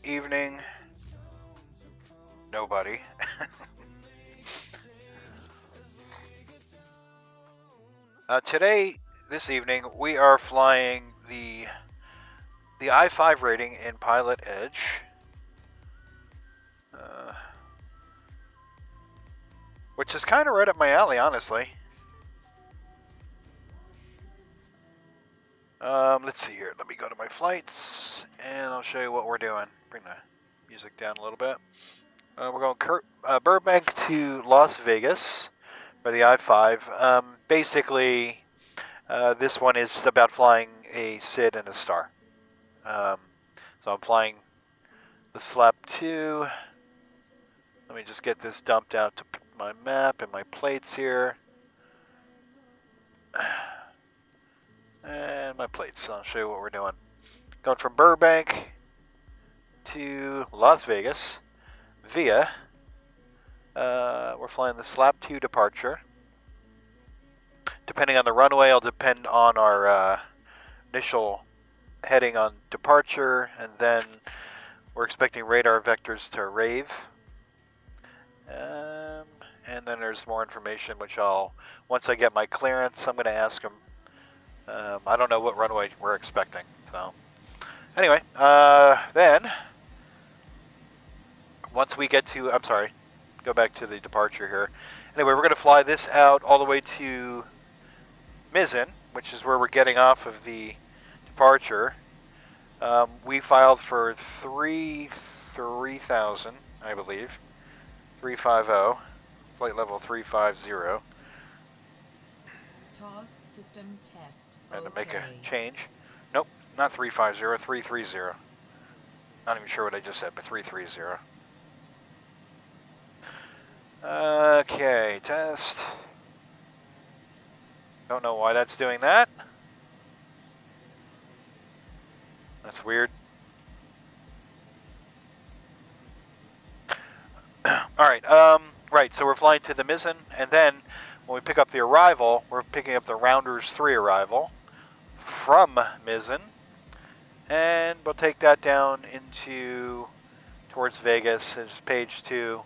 evening. Nobody. This evening, we are flying the I-5 rating in Pilot Edge. Which is kind of right up my alley, honestly. Let's see here. Let me go to my flights, and I'll show you what we're doing. Bring the music down a little bit. We're going Burbank to Las Vegas for the I-5. Basically, this one is about flying a SID and a star. So I'm flying the SLAP 2. Let me just get this dumped out to my map and my plates here. And my plates. I'll show you what we're doing. Going from Burbank to Las Vegas via, we're flying the SLAP 2 departure. Depending on the runway, it'll depend on our initial heading on departure, and then we're expecting radar vectors to rave. And then there's more information, which once I get my clearance, I'm going to ask them. I don't know what runway we're expecting. So anyway, then once we get to, go back to the departure here. Anyway, we're going to fly this out all the way to Mizzen, which is where we're getting off of the departure. We filed for 3,000, I believe, 350, flight level 350. TOS system test. And to make a change. Nope, not 350, 330. Not even sure what I just said, but 330. Okay, test. Don't know why that's doing that. That's weird. Alright, right, so we're flying to the Mizzen, and then when we pick up the arrival, we're picking up the Rounders 3 arrival from Mizzen, and we'll take that down towards Vegas. It's page 2.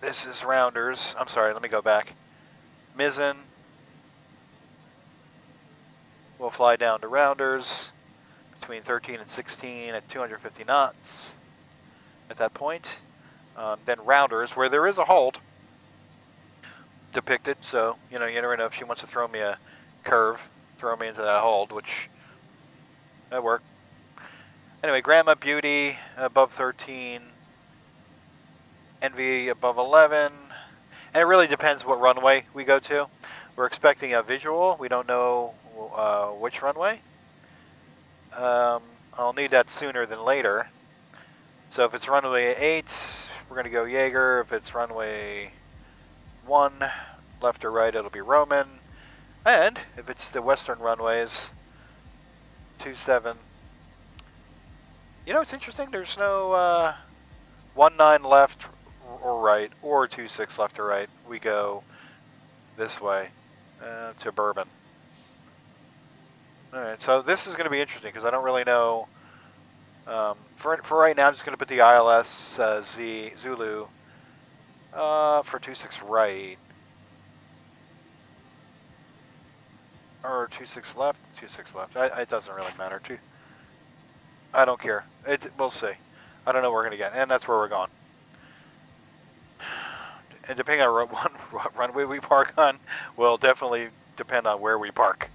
This is Rounders. I'm sorry, let me go back. Mizzen. We'll fly down to Rounders between 13 and 16 at 250 knots at that point. Then Rounders, where there is a hold depicted, so you never know if she wants to throw me a curve, throw me into that hold, which that worked. Anyway, Grandma Beauty above 13, Envy above 11, and it really depends what runway we go to. We're expecting a visual. We don't know which runway. I'll need that sooner than later. So if it's runway 8, we're going to go Jaeger. If it's runway 1, left or right, it'll be Roman. And if it's the western runways, 27. It's interesting. There's no 19 left or right, or 26 left or right. We go this way to Bourbon. All right, so this is going to be interesting because I don't really know. For right now, I'm just going to put the ILS Zulu for 26 right. Or 26 left, 26 left. It doesn't really matter. I don't care. We'll see. I don't know what we're going to get, and that's where we're going. And depending on what runway we park on, will definitely depend on where we park.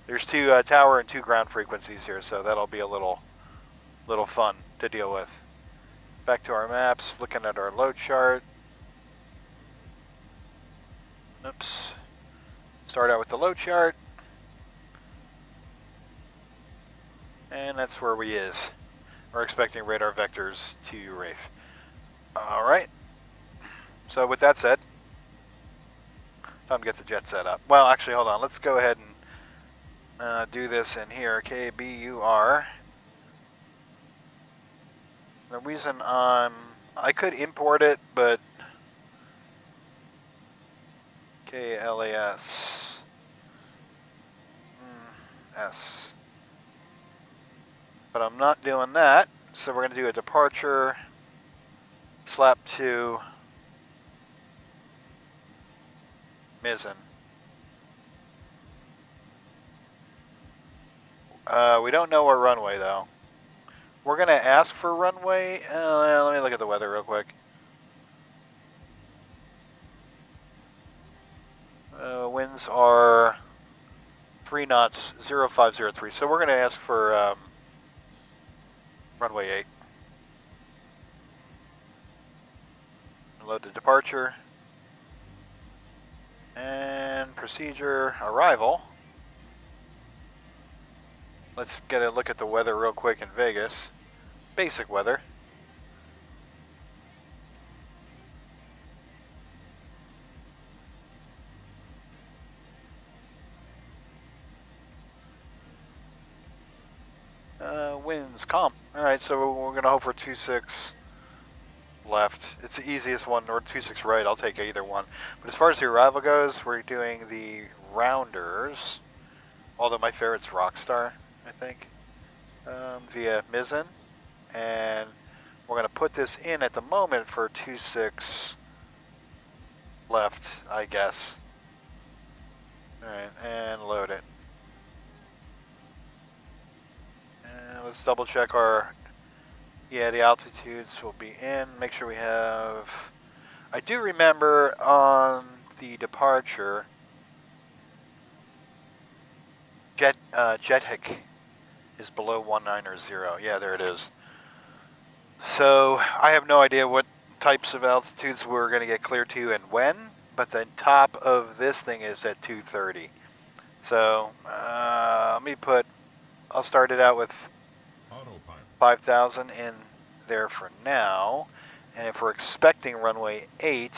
There's 2 tower and 2 ground frequencies here, so that'll be a little fun to deal with. Back to our maps, looking at our load chart. Oops. Start out with the load chart. And that's where we is. We're expecting radar vectors to RAFE. All right. So with that said, time to get the jet set up. Well, actually, hold on. Let's go ahead and do this in here. KBUR. The reason I could import it, but KLAS S. but I'm not doing that. So we're going to do a departure, slap to mizzen. We don't know our runway though. We're going to ask for runway. Let me look at the weather real quick. Winds are 3 knots, 0503. So we're going to ask for runway 8. Load the departure. And procedure arrival. Let's get a look at the weather real quick in Vegas. Basic weather. Winds calm. Alright, so we're going to hope for 26 left. It's the easiest one, or 26 right. I'll take either one. But as far as the arrival goes, we're doing the rounders. Although my favorite's Rockstar, I think. Via mizzen. And we're going to put this in at the moment for 26 left, I guess. Alright, and load it. And let's double check our, the altitudes will be in. Make sure we have, I do remember on the departure, Jetic is below 190. Yeah, there it is. So I have no idea what types of altitudes we're going to get clear to and when, but the top of this thing is at 230. So let me put, I'll start it out with 5,000 in there for now. And if we're expecting runway 8,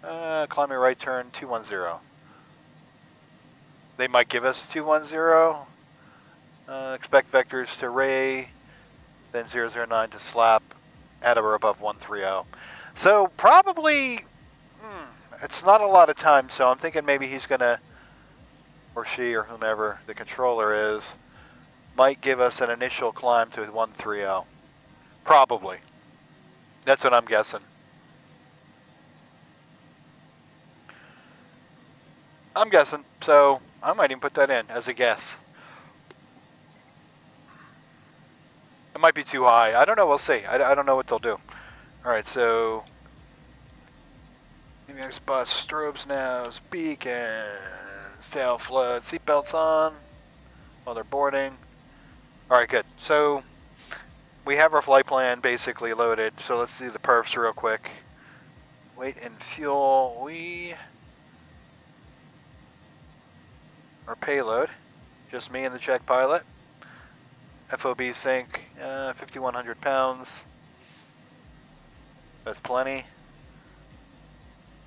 climbing right turn 210. They might give us 210. Expect vectors to ray, then 009 to slap at or above 130. So probably, it's not a lot of time, so I'm thinking maybe he's going to, or she or whomever the controller is, might give us an initial climb to 130. Probably. That's what I'm guessing. I'm guessing, so I might even put that in as a guess. It might be too high. I don't know. We'll see. I don't know what they'll do. All right, so Avionics bus, strobes now, beacon, sail flood, seatbelts on while they're boarding. All right, good. So we have our flight plan basically loaded. So let's see the perfs real quick. Weight and fuel. Our payload, just me and the check pilot. FOB sync, 5,100 pounds. That's plenty.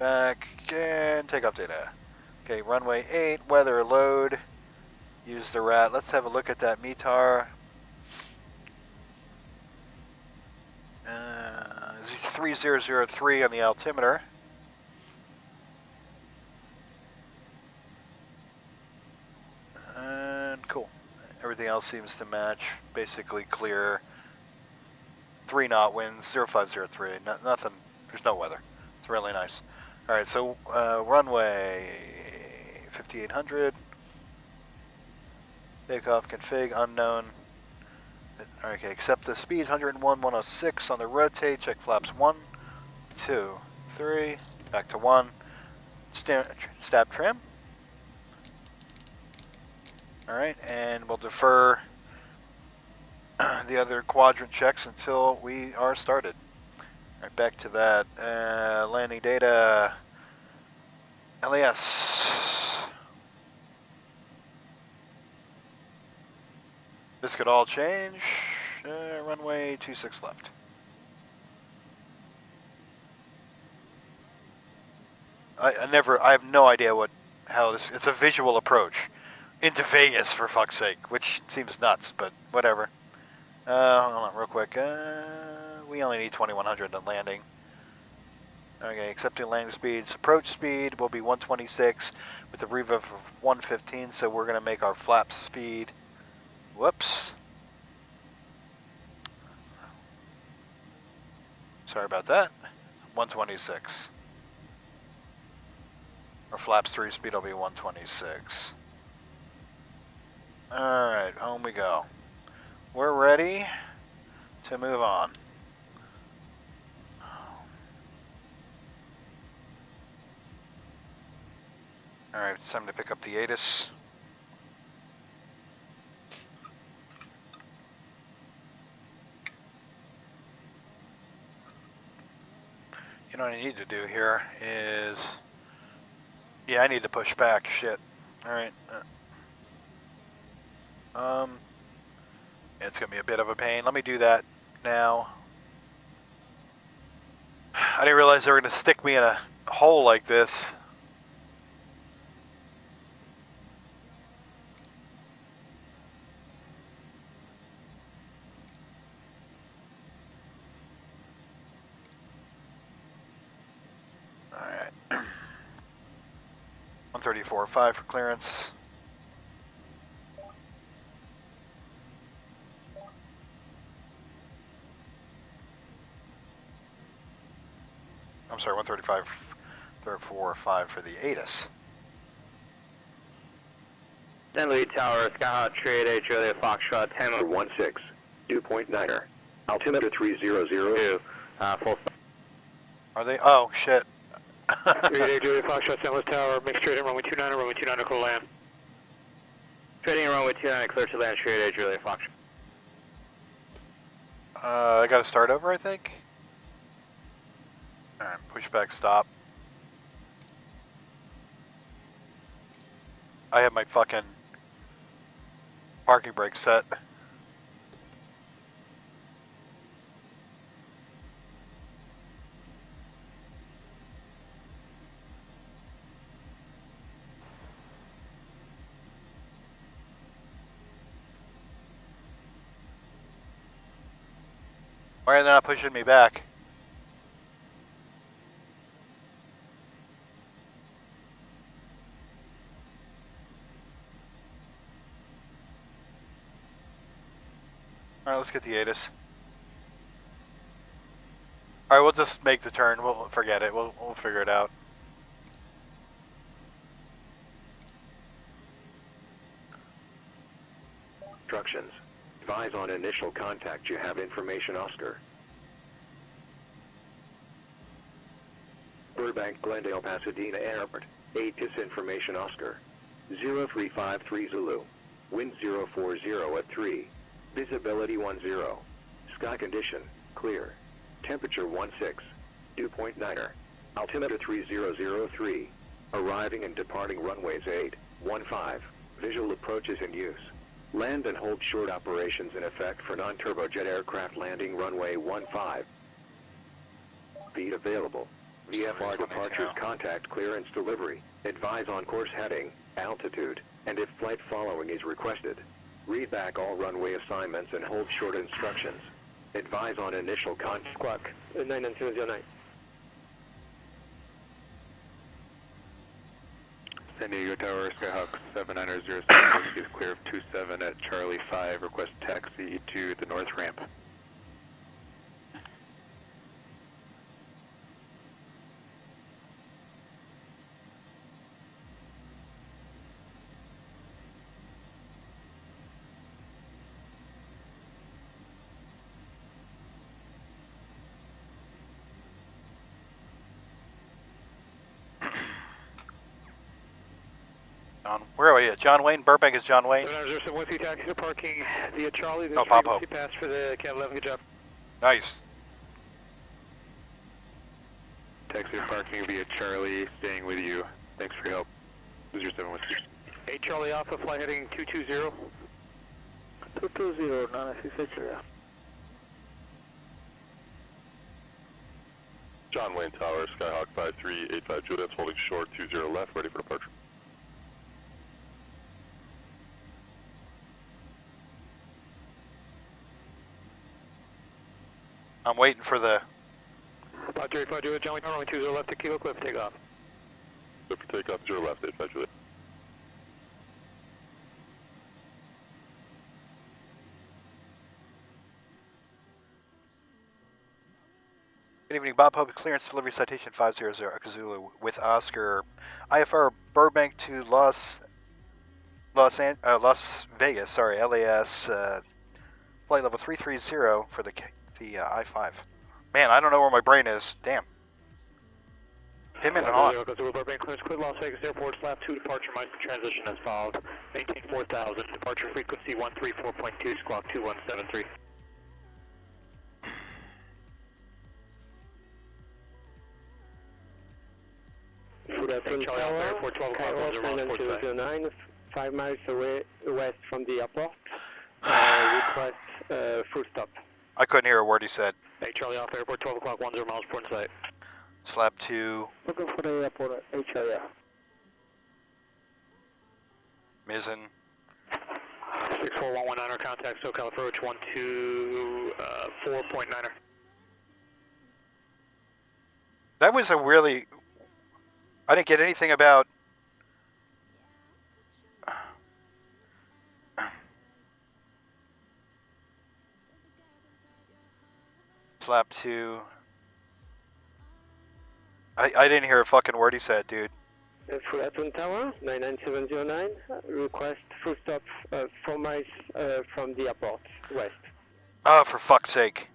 Back and take off data. Okay, runway 8, weather load. Use the rat. Let's have a look at that METAR. This is 3003 on the altimeter. And cool. Everything else seems to match. Basically clear. 3 knot winds, 0503. Nothing. There's no weather. It's really nice. All right, so runway 5800. Takeoff config unknown. Okay, accept the speeds 101, 106 on the rotate. Check flaps 1, 2, 3. Back to 1. Stab trim. All right, and we'll defer the other quadrant checks until we are started. All right, back to that. Landing data. LAS. This could all change. Runway 26 left. I have no idea how this, it's a visual approach into Vegas for fuck's sake, which seems nuts, but whatever. Hold on real quick. We only need 2100 on landing. Okay, accepting landing speeds. Approach speed will be 126 with a rev of 115, so we're going to make our flap speed. Whoops. Sorry about that. 126. Our flaps 3 speed will be 126. Alright, home we go. We're ready to move on. Alright, it's time to pick up the ATIS. You know what I need to do here is... Yeah, I need to push back. Shit. Alright. It's going to be a bit of a pain. Let me do that now. I didn't realize they were going to stick me in a hole like this. Alright. 134.5 for clearance. I'm sorry, 135.4.5 for the ATIS. Then lead tower, Skyhawk, Trade Julia Foxtrot, 10-16, 2.9er, altimeter 3002, full stop. Are they? Oh, shit. Trade Julia Foxtrot, St. Louis Tower, mixed trading runway 29, runway 29, clear to land. Trading runway 29, clear to land, Trade Julia Foxtrot. I gotta start over, I think. Alright, push back, stop. I have my fucking parking brake set. Why are they not pushing me back? Alright, let's get the ATIS. Alright, we'll just make the turn. We'll forget it. We'll figure it out. Instructions. Advise on initial contact. You have information, Oscar. Burbank, Glendale, Pasadena Airport. ATIS information, Oscar. 0353 Zulu. Wind 040 at 3. Visibility 10. Sky condition, clear. Temperature 16. 2.9er. Altimeter 3003. Arriving and departing runways 8, 15. Visual approaches in use. Land and hold short operations in effect for non-turbojet aircraft landing runway 15. Feed available. VFR departures, contact clearance delivery. Advise on course heading, altitude, and if flight following is requested. Read back all runway assignments and hold short instructions. Advise on initial contact. Squawk, 99209. San Diego Tower, Skyhawk 7907 is clear of 27 at Charlie 5. Request taxi to the north ramp. Where are we at? John Wayne? Burbank is John Wayne? 7907, one seat taxi to parking via Charlie. No, Papa. Pass for the Cat 11, good job. Nice. Taxi to parking via Charlie, staying with you. Thanks for your help. 0716. 8 Charlie Alpha, flight heading 220. 220, 966, yeah. John Wayne Tower, Skyhawk 5385 Juliet's holding short 20 left, ready for departure. I'm waiting for the 535 Juliet, John, runway 20 left to Kilo Cliff, take off. Cliff take off 0 left, 85 Juliet. Good evening, Bob. Public clearance delivery citation 500 Zulu with Oscar. IFR Burbank to Las Vegas. Sorry, LAS. Flight level 330 for the I-5. Man, I don't know where my brain is. Damn. Him and on. Burbank clearance, clear Las Vegas Airport, slap 2, departure, minus transition as follows. Maintain 4000, departure frequency 134.2, squawk 2173. Charlie Tower, Airport, 12 o'clock, Kilo 10 5 miles away west from the airport. Request full stop. I couldn't hear a word he said. Hey, Charlie Alpha Airport, 12 o'clock, 10 miles per sight. Slap 2. Looking for the airport, HIA. Mizzen. 64119er, contact SoCal approach 124.9er. That was a really... I didn't get anything about... Slap 2. I didn't hear a fucking word he said, dude. Fullerton Tower, 99709, request full stop 4 miles from the airport, west. Oh, for fuck's sake.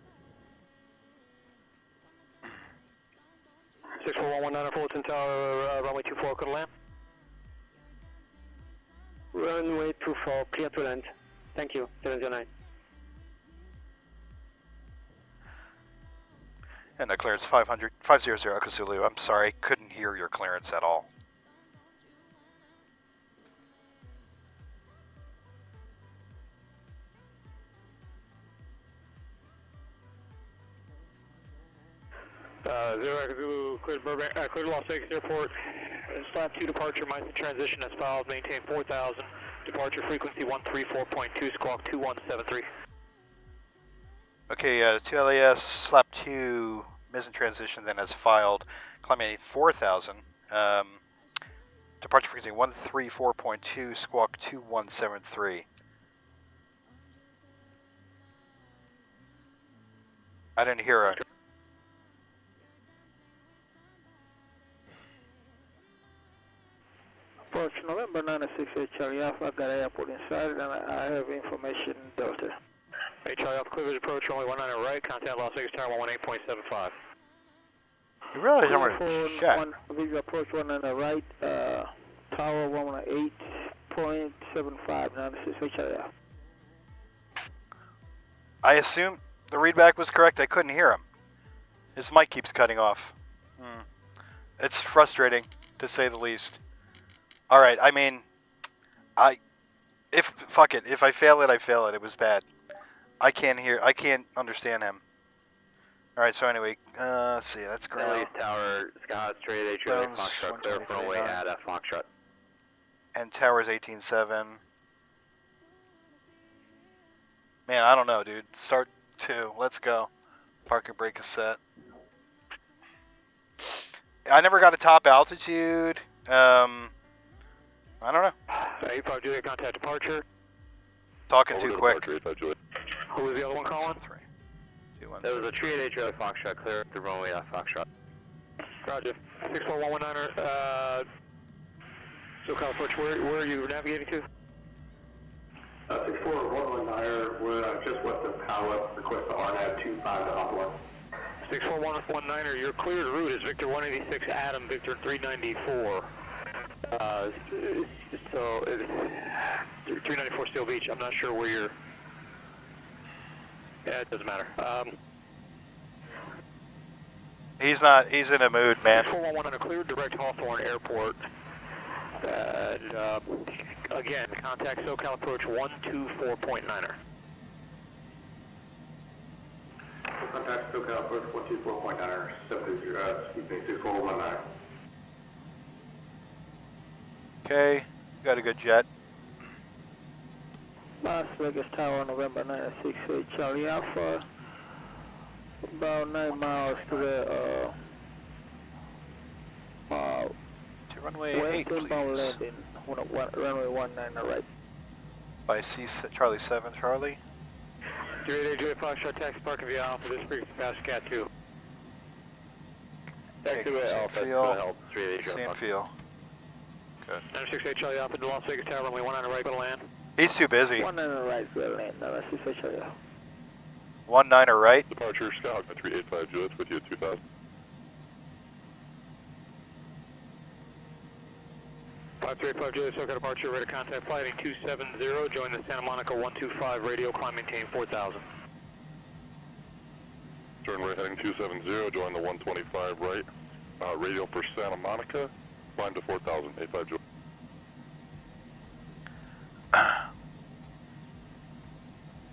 64119er, Fullerton Tower, runway 24, could land. Runway 24, clear to land. Thank you, 709. And the clearance 500 Echo Zulu. I'm sorry, couldn't hear your clearance at all. Zero Echo Zulu, cleared Burbank, cleared Las Vegas Airport. Slap 2 departure, minus transition as follows. Maintain 4000. Departure frequency 134.2, squawk 2173. Okay, 2 LAS, slap 2, mizzen transition then as filed, climbing 4000. Departure frequency 134.2, squawk 2173. I didn't hear a... Approach November 968 Charlie Alpha, got airport inside, and I have information Delta. Hey, Charlie Alpha, clear approach, only 19 right, contact Las Vegas Tower 118.75. You realize I'm going to check. Visa approach 19 right, Tower 118.75, 968 Charlie Alpha. I assume the readback was correct. I couldn't hear him. His mic keeps cutting off. It's frustrating, to say the least. All right, I mean, fuck it. If I fail it, I fail it. It was bad. I can't understand him. All right, so anyway, let's see. That's ground. Tower, Scott, straight H.O.A. Foxtrot, clear for runway at Foxtrot. And tower's 18.7. Man, I don't know, dude. Start 2. Let's go. Parking brake is set. I never got a top altitude. I don't know. 85 Juliet, contact departure. Talking too quick. Who was the other one calling? 3. That was a Tree H.O.A. Foxtrot, clear the runway at Foxtrot. Roger. 64119er, SoCal approach, where are you navigating to? 64119er, we're just west of Powell, request the RNAV 25 to Hop 1. 64119er, your cleared route is Victor 186 Adam, Victor 394. So, 394 Steel Beach, I'm not sure where you're... Yeah, it doesn't matter. He's in a mood, man. 64119er, cleared direct Hawthorne Airport. Again, contact SoCal approach 124.9er. Contact SoCal approach 124.9er, 6419. Okay, got a good jet. Las Vegas Tower, November 968 Charlie Alpha. About 9 miles to the To runway 8, west inbound please. landing. Runway 19 right. By Charlie 7, Charlie. 38 Foxtrot, taxi parking via Alpha, this brings past Cat 2. Okay, Taxi via Alpha, feel. go help, 38 See and feel. Good. 968 Charlie Alpha, to Las Vegas Tower, runway 19 right, go to land. He's too busy. 19 right, go to land, 968 Charlie Alpha. 19 or right. Departure, Skyhawk 385 Juliet with you at 2000. 535 Juliet, SoCal departure, ready to contact flight 270, join the Santa Monica 125 radio, climb maintain 4000. Turn right heading 270, join the 125 right. Radio for Santa Monica, climb to 4000, 85 Juliet.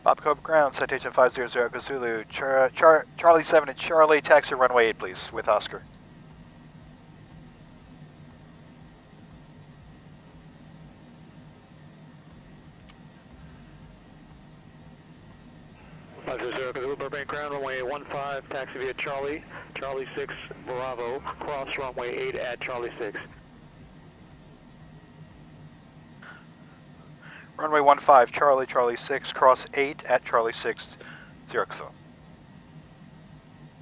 Bob Cope ground, citation 500 Kazulu. Charlie 7 and Charlie, taxi runway 8, please, with Oscar. Kazulu, Burbank ground, runway 15, taxi via Charlie 6, Bravo, cross runway 8 at Charlie 6. Runway 15, Charlie 6, cross 8 at Charlie 6, 0 Kazulu.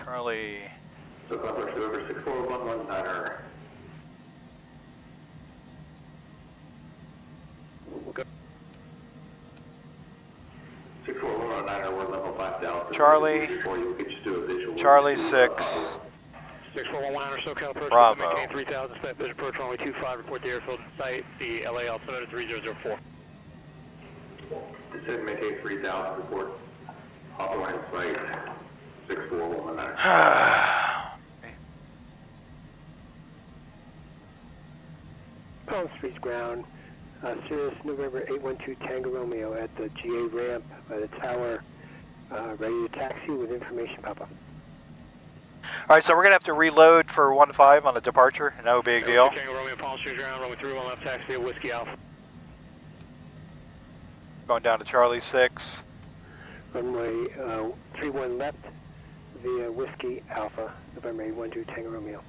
Charlie. So Copper 2 over 64119er. Good. 64119er, we're level 5000. Charlie. Charlie 6. 6411 SoCal approach, Bravo. maintain 3000, spec vision approach runway 25, report the airfield in sight, the LA altimeter 3004. Descend, maintain 3000, report. Hotline site, 6419. Palm Springs ground, Sirius November 812 Tango Romeo at the GA ramp by the tower, ready to taxi with information pop-up. Alright, so we're going to have to reload for 15 on the departure. No big deal. Tango Romeo, Palm Springs ground, runway 31 left, taxi at Whiskey Alpha. Going down to Charlie 6. Runway 31 left via Whiskey Alpha, November 812 Tango Romeo.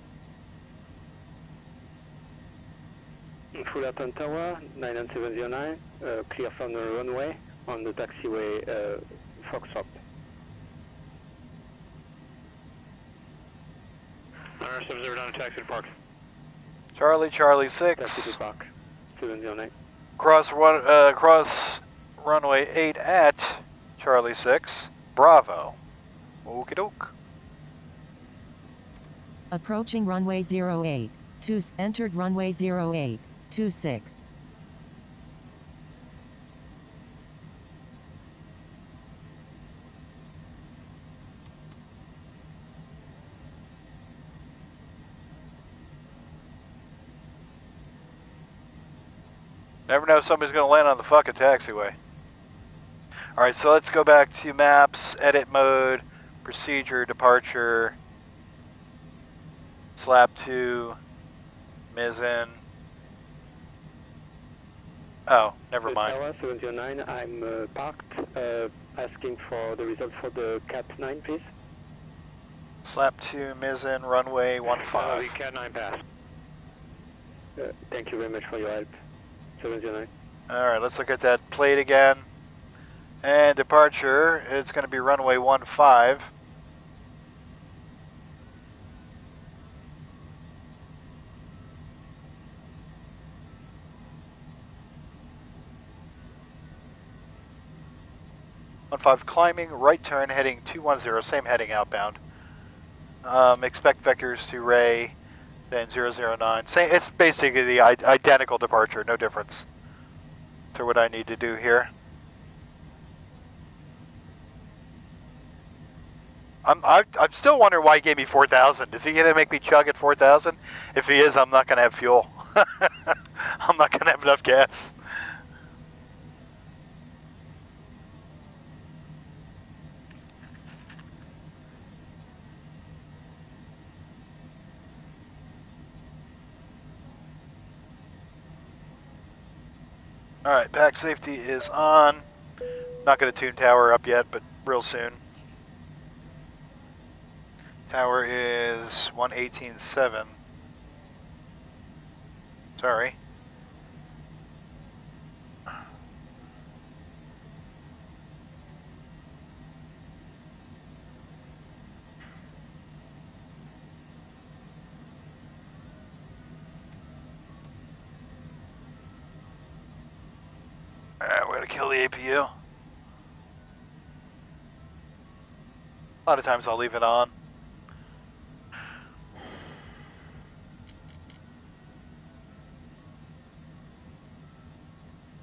Full out on tower, 99709, clear from the runway on the taxiway Foxtrot. 970 down to taxi to park. Charlie 6. Taxi to park, 709. Cross runway 8 at Charlie 6. Bravo. Okie doke. Approaching runway 08. Entered runway 08. 26. Never know if somebody's going to land on the fucking taxiway. Alright, so let's go back to maps, edit mode, procedure, departure, slap 2, mizzen. Oh, never mind. Tower 709, I'm parked, asking for the result for the Cat 9, please. Slap 2, mizzen, runway 15. Cat 9 pass. Thank you very much for your help. 709. Alright, let's look at that plate again. And departure, it's going to be runway 15. Climbing, right turn, heading 210, same heading outbound. Expect vectors to Ray, then 009. It's basically the identical departure, no difference to what I need to do here. I'm still wondering why he gave me 4,000. Is he going to make me chug at 4,000? If he is, I'm not going to have fuel. I'm not going to have enough gas. Alright, pack safety is on. Not going to tune tower up yet, but real soon. Tower is 118.7. Sorry. Alright, we're gonna kill the APU. A lot of times I'll leave it on.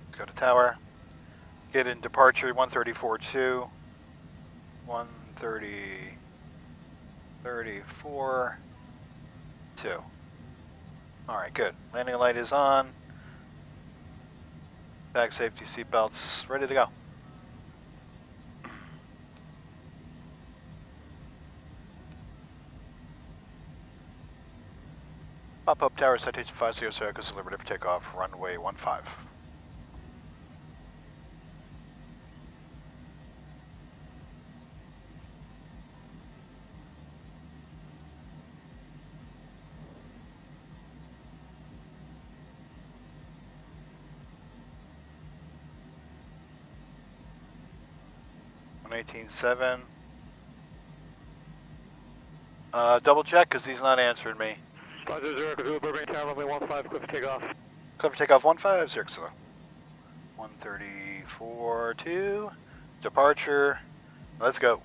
Let's go to tower. Get in departure 134.2. 134.2. Alright, good. Landing light is on. Back safety seatbelts ready to go. Pop-up tower citation 500 Echoes delivered for takeoff, runway 15. $118.7. Double check because he's not answering me. 500 Kazoo, Burbank Tower, runway 15, clear for takeoff. Clear for takeoff 150. 134.2. Departure. Let's go.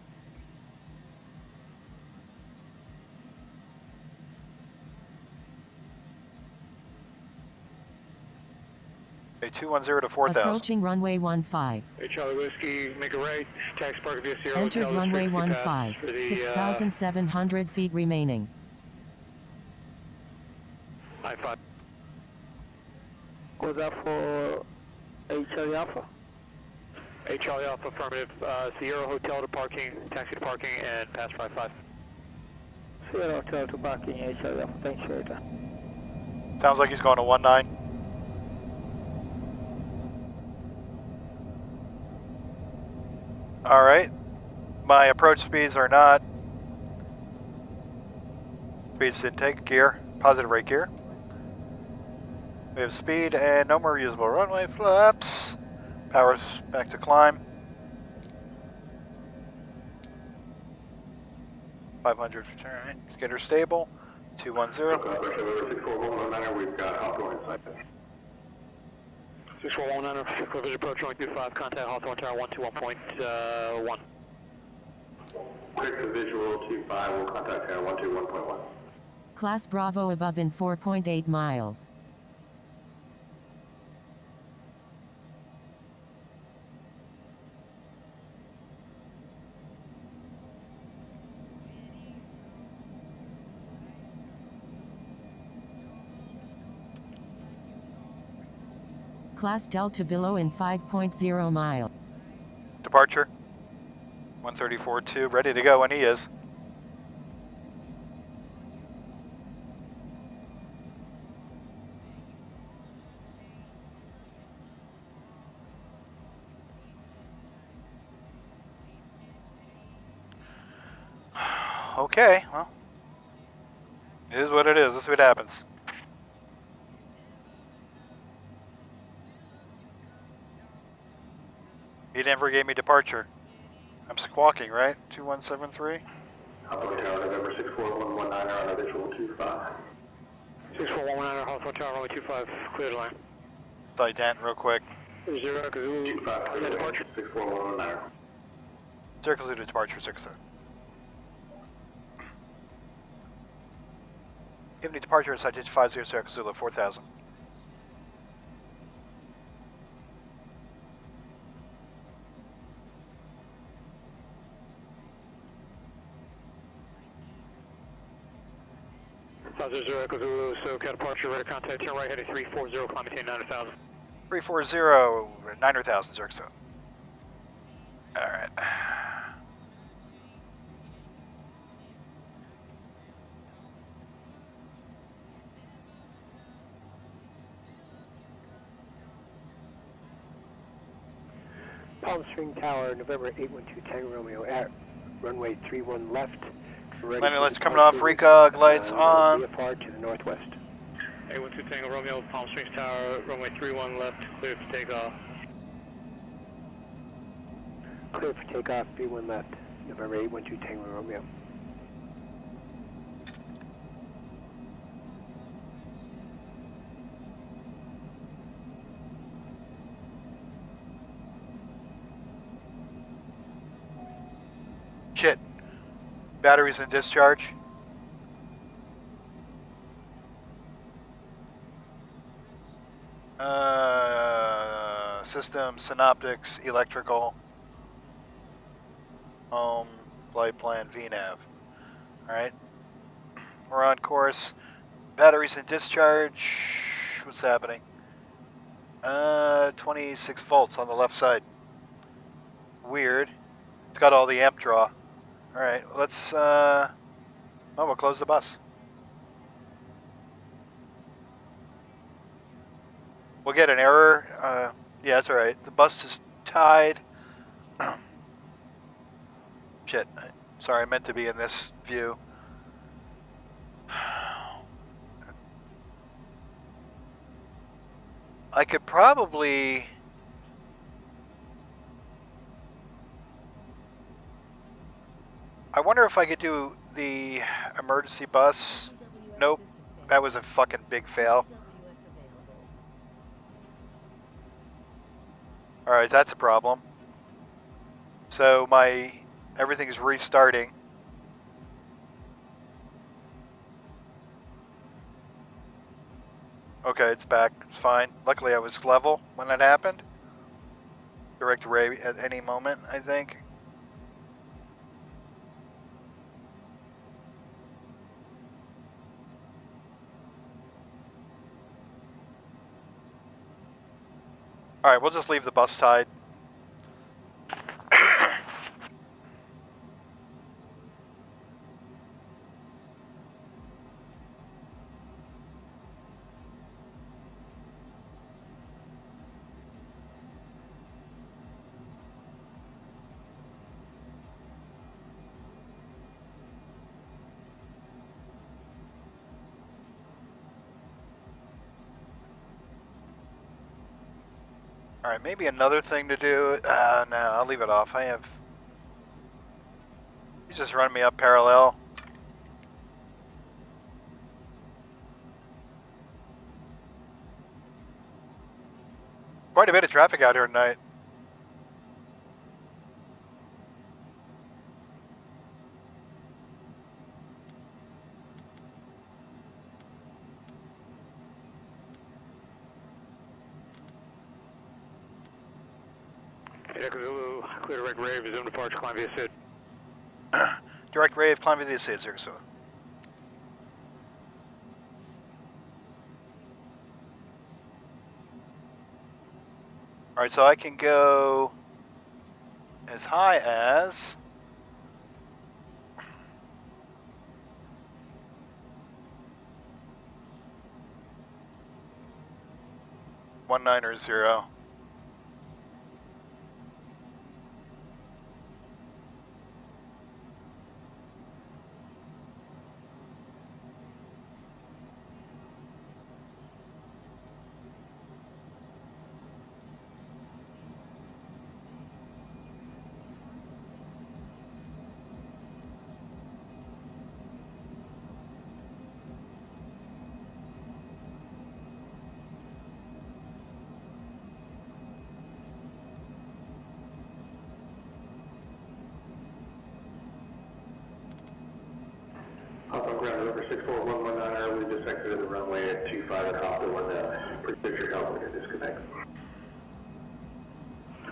Okay, 210 to 4,000. Approaching runway 15. Hey, Charlie Whiskey, make a right, taxi park via Sierra Entered Hotel, runway 15. pass for the, 6,700 feet remaining. I-5. Was that for Charlie Alpha? Hey, Charlie Alpha, affirmative, Sierra Hotel to parking, taxi to parking, and pass 55. Sierra Hotel to parking, Charlie Alpha, thanks for that. Sounds like he's going to 19. Alright. My approach speeds are not. Speeds intake gear, positive right gear. We have speed and no more usable runway flaps. Power's back to climb. 500, alright. Let's get her stable. 210. We've got outgoing sight. 6419, clear vision approach, runway 25, contact Hawthorne Tower 121.1. Quick to visual 25, we'll contact tower 121.1. Class Bravo above in 4.8 miles. Class Delta below in 5.0 mile. Departure. 134.2, ready to go when he is. Okay, well, it is what it is. This is what happens. He never gave me departure. I'm squawking, right? 2173? Outgoing tower November 64119 on visual 25. 6419, Hawthorne Tower, runway 25, clear the line. Ident real quick. 0 Kazoo, 25, departure. 64119. Circle to departure 60. Give me departure in citation 50 Zulu 4000. Echo Zulu, so departure, ready to contact, turn right heading 340, climb maintain 9,000. 340, 9,000 Zerxo. Alright. Palm Spring Tower, November 812 Tango Romeo at runway 31 left, Landing lights coming off, recog lights on. VFR to the northwest. 812 Tango Romeo, Palm Springs Tower, runway 31 left, clear for takeoff. Clear for takeoff, B1 left, November 812 Tango Romeo. Shit. Batteries in discharge. System, synoptics, electrical. Home, flight plan, VNAV. Alright. We're on course. Batteries in discharge. What's happening? 26 volts on the left side. Weird. It's got all the amp draw. Alright, let's, we'll close the bus. We'll get an error. Yeah, that's alright. The bus is tied. Shit. Sorry, I meant to be in this view. I could probably... I wonder if I could do the emergency bus. Nope. That was a fucking big fail. Alright, that's a problem. So everything is restarting. Okay, it's back. It's fine. Luckily I was level when that happened. Direct ray at any moment, I think. Alright, we'll just leave the bus tied. Alright, maybe another thing to do. No, I'll leave it off. He's just running me up parallel. Quite a bit of traffic out here tonight. Echo Zulu, clear direct rave, resume departure, climb via SID. Direct rave, climb via SID, 0 so. Alright, so I can go as high as 190. Up ground number 64119, we just exited the runway at 25 and Hopper 1 prediction help to disconnect.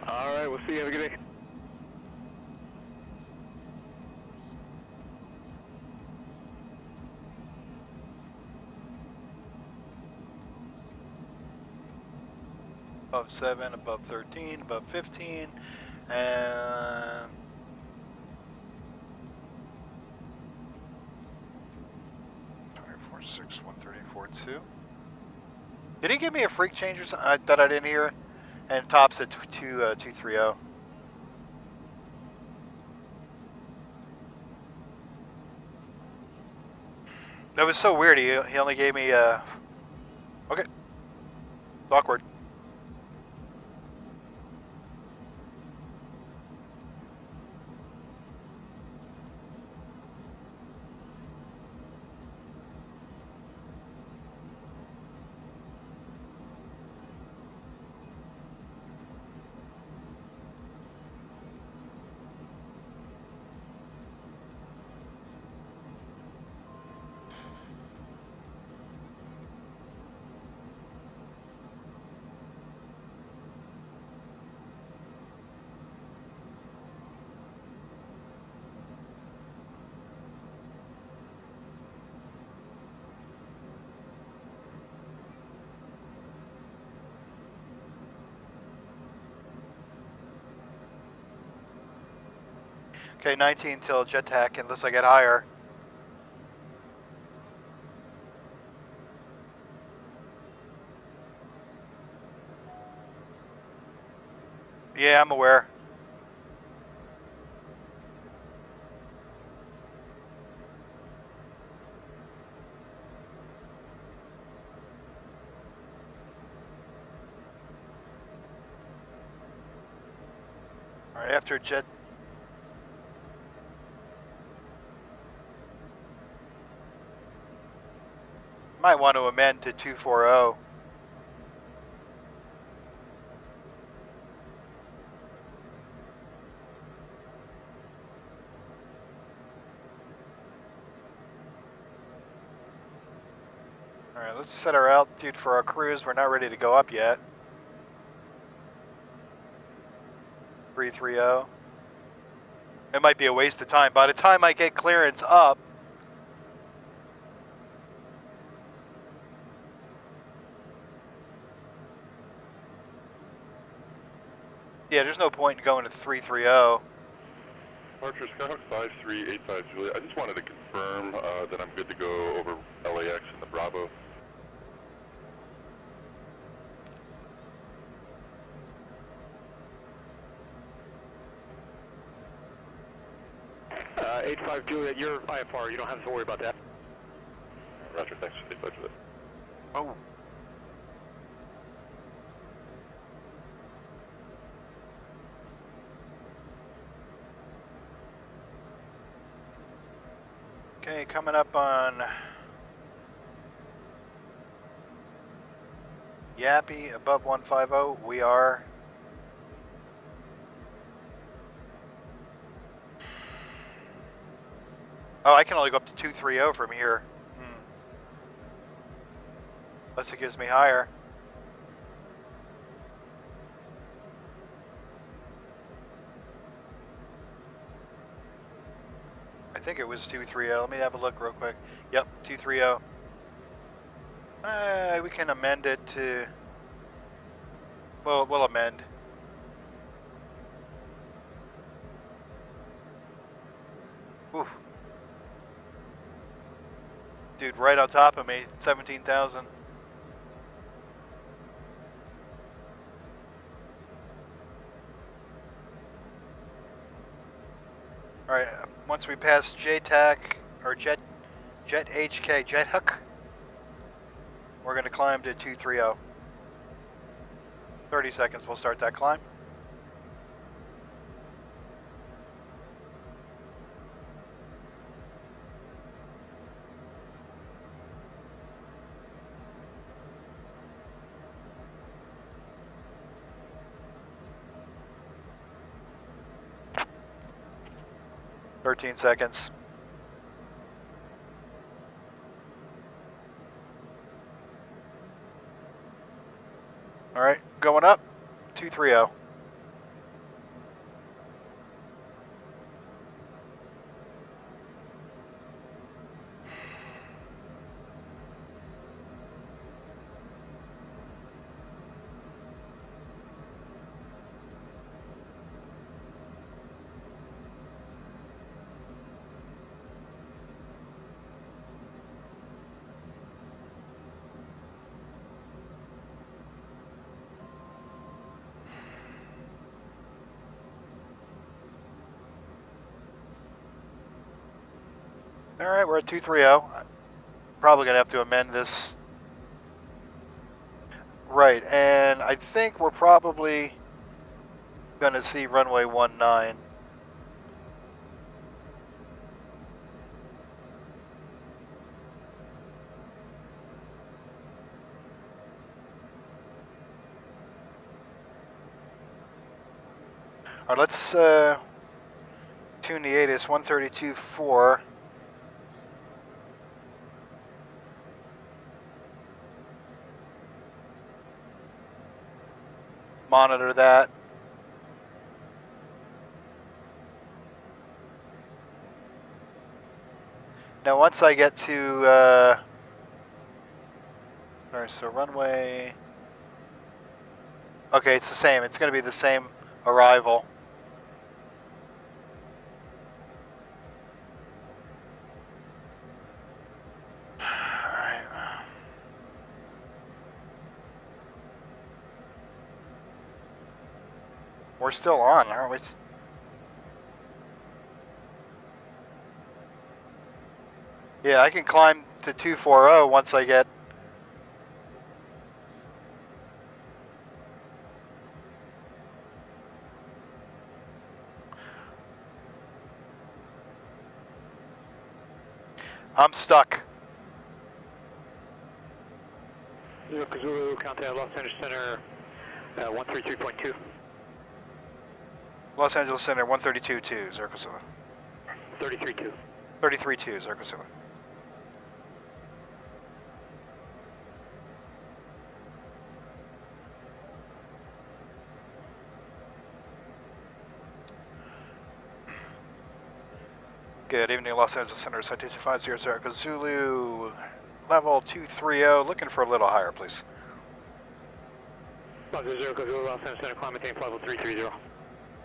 Alright, we'll see you. Have a good day. above 7, above 13, above 15, and 24.6, 134.2. Did he give me a freak change or something that I didn't hear? And tops at 230. That was so weird. He only gave me okay. It's awkward. Okay, 19 till jetpack unless I get higher. Yeah, I'm aware. All right, after jet. Might want to amend to 240. All right, let's set our altitude for our cruise. We're not ready to go up yet. 330. It might be a waste of time. By the time I get clearance up, yeah, there's no point in going to 330. Archer Skyhawk 5385 Juliet. I just wanted to confirm that I'm good to go over LAX in the Bravo. Uh, 85 Juliet, you're IFR. You don't have to worry about that. Roger, thanks. 85 Juliet. Oh. Okay, coming up on Yappy above 150. We are. Oh, I can only go up to 230 from here. Unless it gives me higher. I think it was 230. Let me have a look real quick. Yep, 230. We can amend it to. Well, we'll amend. Oof. Dude, right on top of me, 17,000. All right, once we pass JTAC or Jet HK Jet Hook, we're going to climb to 230. 30 seconds, we'll start that climb. Thirteen seconds. All right, going up, 230. All right, we're at 230. probably going to have to amend this. Right, and I think we're probably going to see runway 19. All right, let's tune the ATIS 132.4. Monitor that. Now, once I get to, all right, so runway, okay, it's the same. It's going to be the same arrival. All right. We're still on, aren't we? Yeah, I can climb to 240 once I get. I'm stuck. Zero Zulu, contact Los Angeles Center, 133.2. Los Angeles Center 132.2, Zircosilla. 33.2. 33.2, Zircosilla. Good evening, Los Angeles Center, citation 500, Zulu, level 230, looking for a little higher, please. Los Angeles Zulu, Los Angeles Center, climb maintain level 330.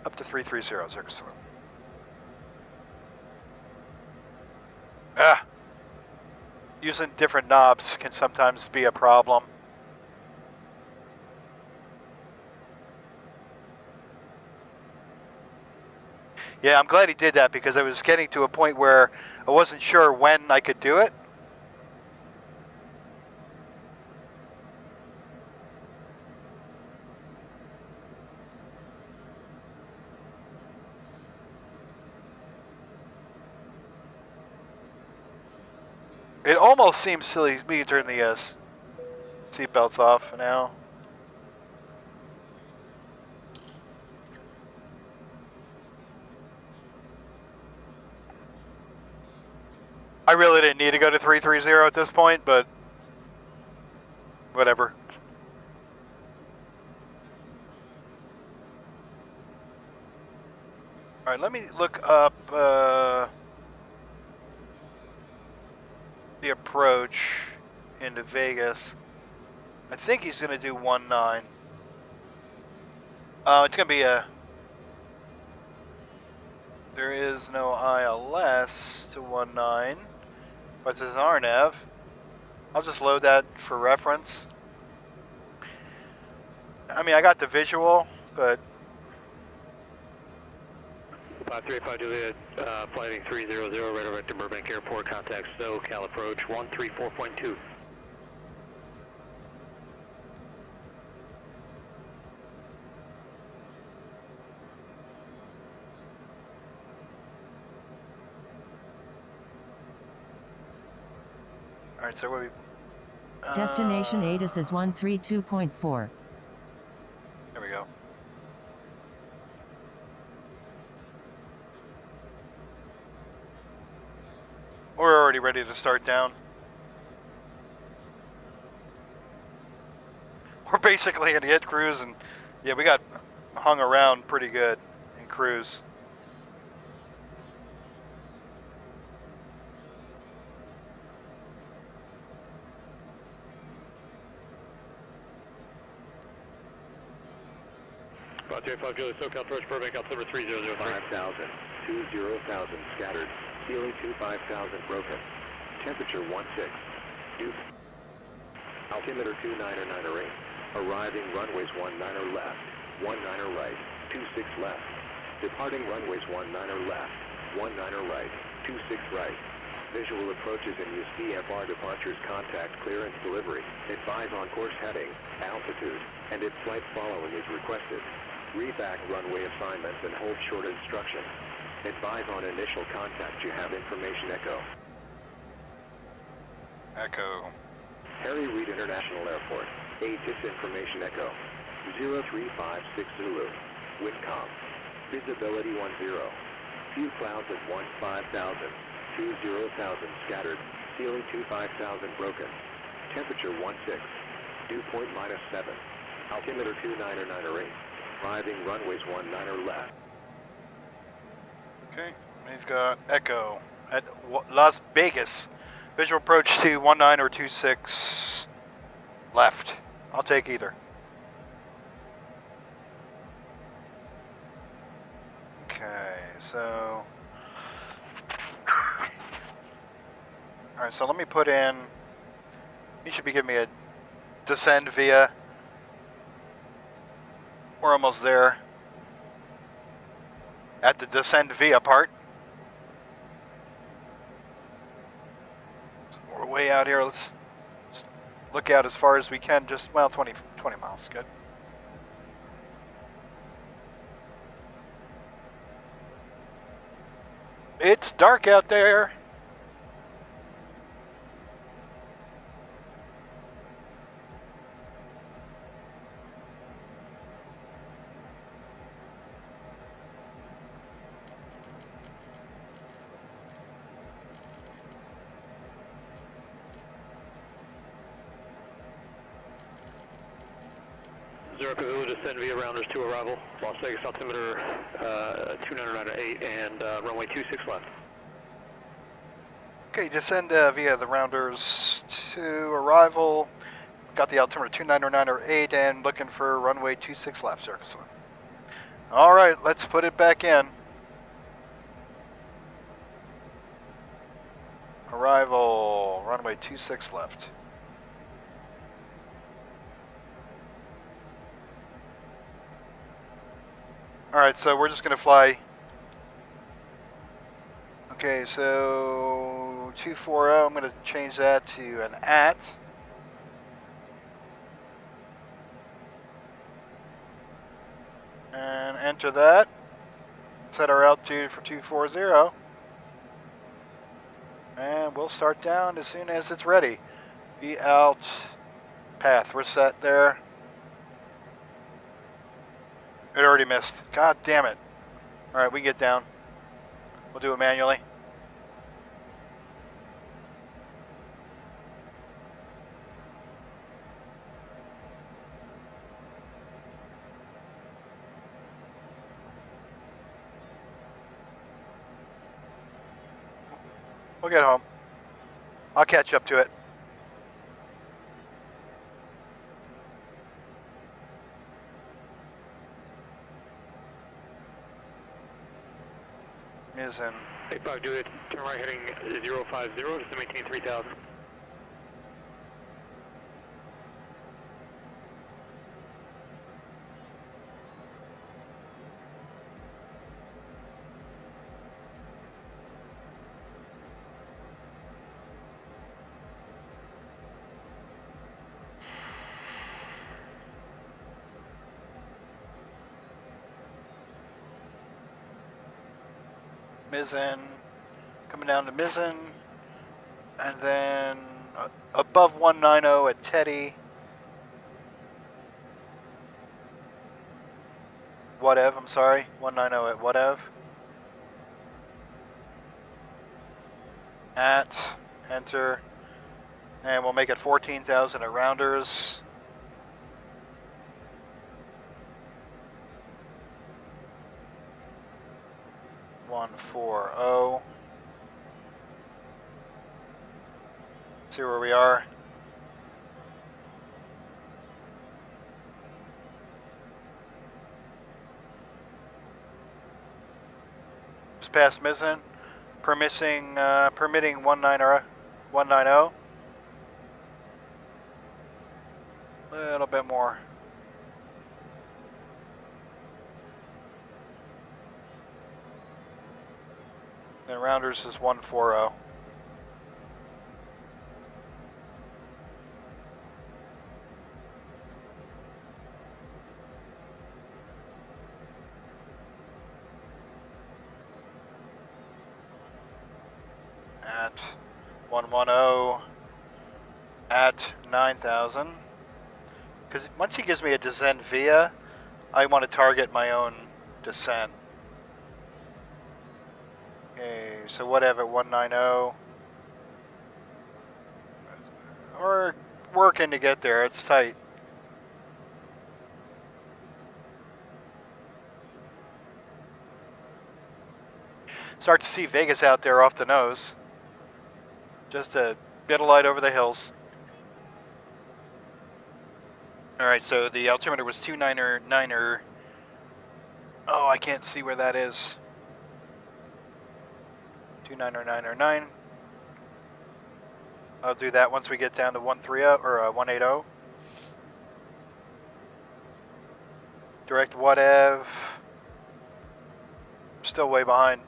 Up to 330, Zircosilla. Ah! Using different knobs can sometimes be a problem. Yeah, I'm glad he did that because I was getting to a point where I wasn't sure when I could do it. It almost seems silly. We can turn the seatbelts off now. I really didn't need to go to 330 at this point, but whatever. All right, let me look up the approach into Vegas. I think he's going to do 19. It's going to be a... There is no ILS to 19, but there's an RNAV. I'll just load that for reference. I mean, I got the visual, but... 535 Juliet, flighting 300, right over to Burbank Airport, contact SoCal approach 134.2. All right, so what we... Destination ATIS is 132.4. There we go. We're already ready to start down. We're basically in hit cruise, and yeah, we got hung around pretty good in cruise. About 5 Juliet, SoCal approach Burbank, altimeter 3003. 5,000, 20,000 scattered, ceiling 25,000 broken, temperature 16, dew, altimeter 299 arriving runways 19 left, 19 right, 26 left, departing runways 19 left, 19 right, 26 right, Visual approaches and use VFR departures, contact clearance delivery. Advise on course heading, altitude, and if flight following is requested. Read back runway assignments and hold short instructions. Advise on initial contact. You have information echo. Echo. Harry Reid International Airport. ATIS information echo. 0356 Zulu. Windcom. Visibility 10. Few clouds at 15,000. 20,000 scattered. Ceiling 25,000 broken. Temperature 16. Dew point -7. Altimeter 2998. Arriving runways 19 left. Okay, we've got Echo at Las Vegas. Visual approach to 19 or 26 left. I'll take either. Okay, so... Alright, so let me put in... You should be giving me a descend via... We're almost there. At the descend via part. So we're way out here. Let's look out as far as we can. Just, well, 20 miles. Good. It's dark out there. Zero Kazoo, descend via rounders to arrival. Las Vegas altimeter 2998 and runway 26 left. Okay, descend via the rounders to arrival. Got the altimeter 2998 and looking for runway 26 left, sir. All right, let's put it back in. Arrival, runway 26 left. All right, so we're just gonna fly. Okay, so 240, I'm gonna change that to an at. And enter that. Set our altitude for 240. And we'll start down as soon as it's ready. Be out path. We're set there. It already missed. God damn it. Alright, we get down. We'll do it manually. We'll get home. I'll catch up to it. Is in 85 Juliet, turn right heading 050, just to maintain 3000. mizzen, coming down to mizzen, and then above 190 at Teddy. Whatever, I'm sorry, 190 at whatever. At, enter, and we'll make it 14,000 at Rounders. $140. See where we are. Just past mizzen, permitting 190. A little bit more. And Rounders is 140. at 110 at 9,000. Because once he gives me a descent via, I want to target my own descent. Okay, so whatever, 190. We're working to get there, it's tight. Start to see Vegas out there off the nose. Just a bit of light over the hills. Alright, so the altimeter was 299er. Oh, I can't see where that is. 299er9. I'll do that once we get down to 130 or 180. Direct whatever. Still way behind.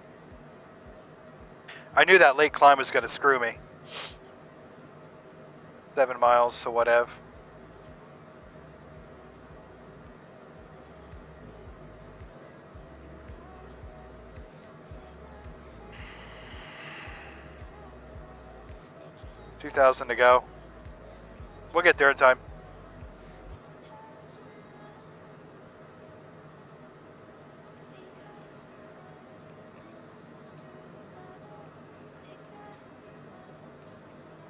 I knew that late climb was going to screw me. 7 miles to whatever. $2,000 to go. We'll get there in time.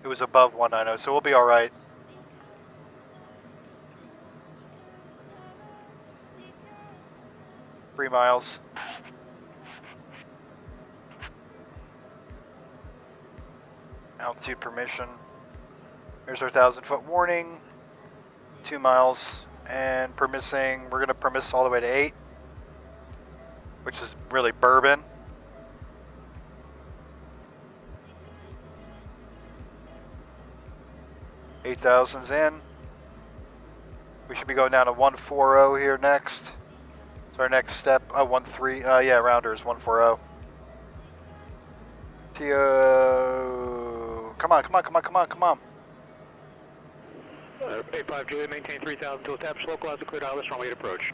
It was above 190, so we'll be all right. Three miles. Altitude permission. Here's our 1,000-foot warning. 2 miles. And permissing, we're going to permiss all the way to 8, which is really bourbon. $8,000's in. We should be going down to 140 here next. So our next step, 13, yeah, rounders, 140. Tio, come on, come on, come on, come on, come on. 85 Juliet, maintain 3,000 to establish localized and cleared out this runway to approach.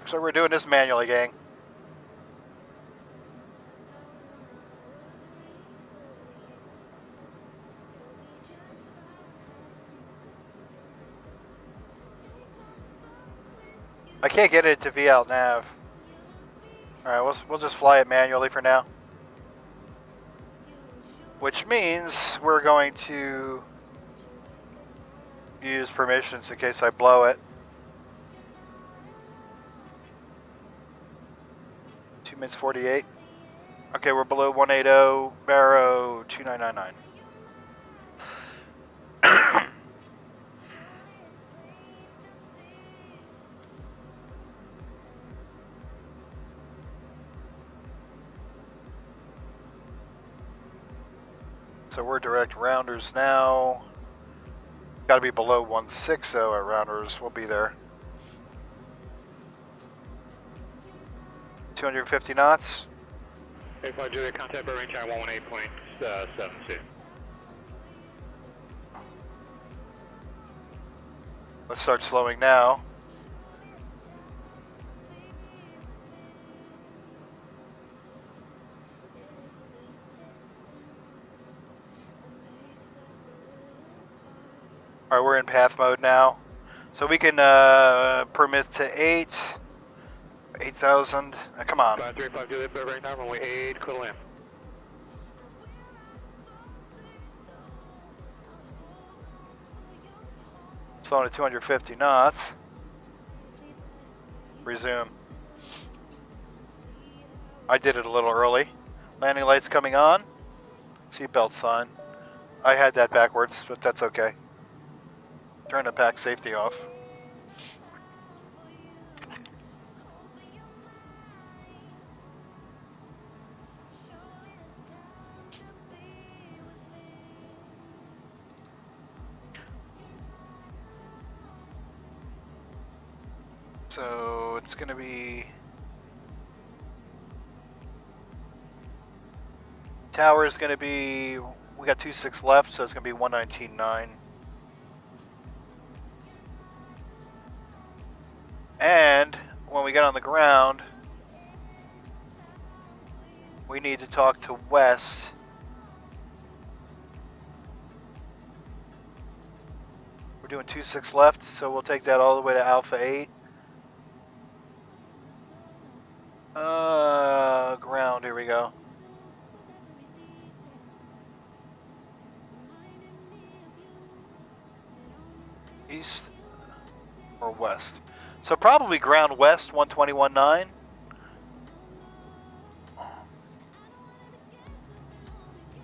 So we're doing this manually, gang. I can't get it to V out nav. Alright, we'll just fly it manually for now. Which means we're going to use permissions in case I blow it. 2 minutes 48. Okay, we're below 180, Barrow 2999. So we're direct rounders now. Got to be below 160 at rounders. We'll be there. 250 knots. 85 Juliet, contact by range high 118.72. Let's start slowing now. Alright, we're in path mode now. So we can permit to 8,000. Come on. 535 Juliet, right now, runway 8, clear to land. Slowing to 250 knots. Resume. I did it a little early. Landing lights coming on. Seatbelt sign. I had that backwards, but that's okay. Turn the pack safety off. So it's going to be tower is going to be, we got 26 left, so it's going to be 119.9. And when we get on the ground, we need to talk to West. We're doing 26 left, so we'll take that all the way to Alpha 8. Ground, here we go. East or west? So probably ground west, 121.9.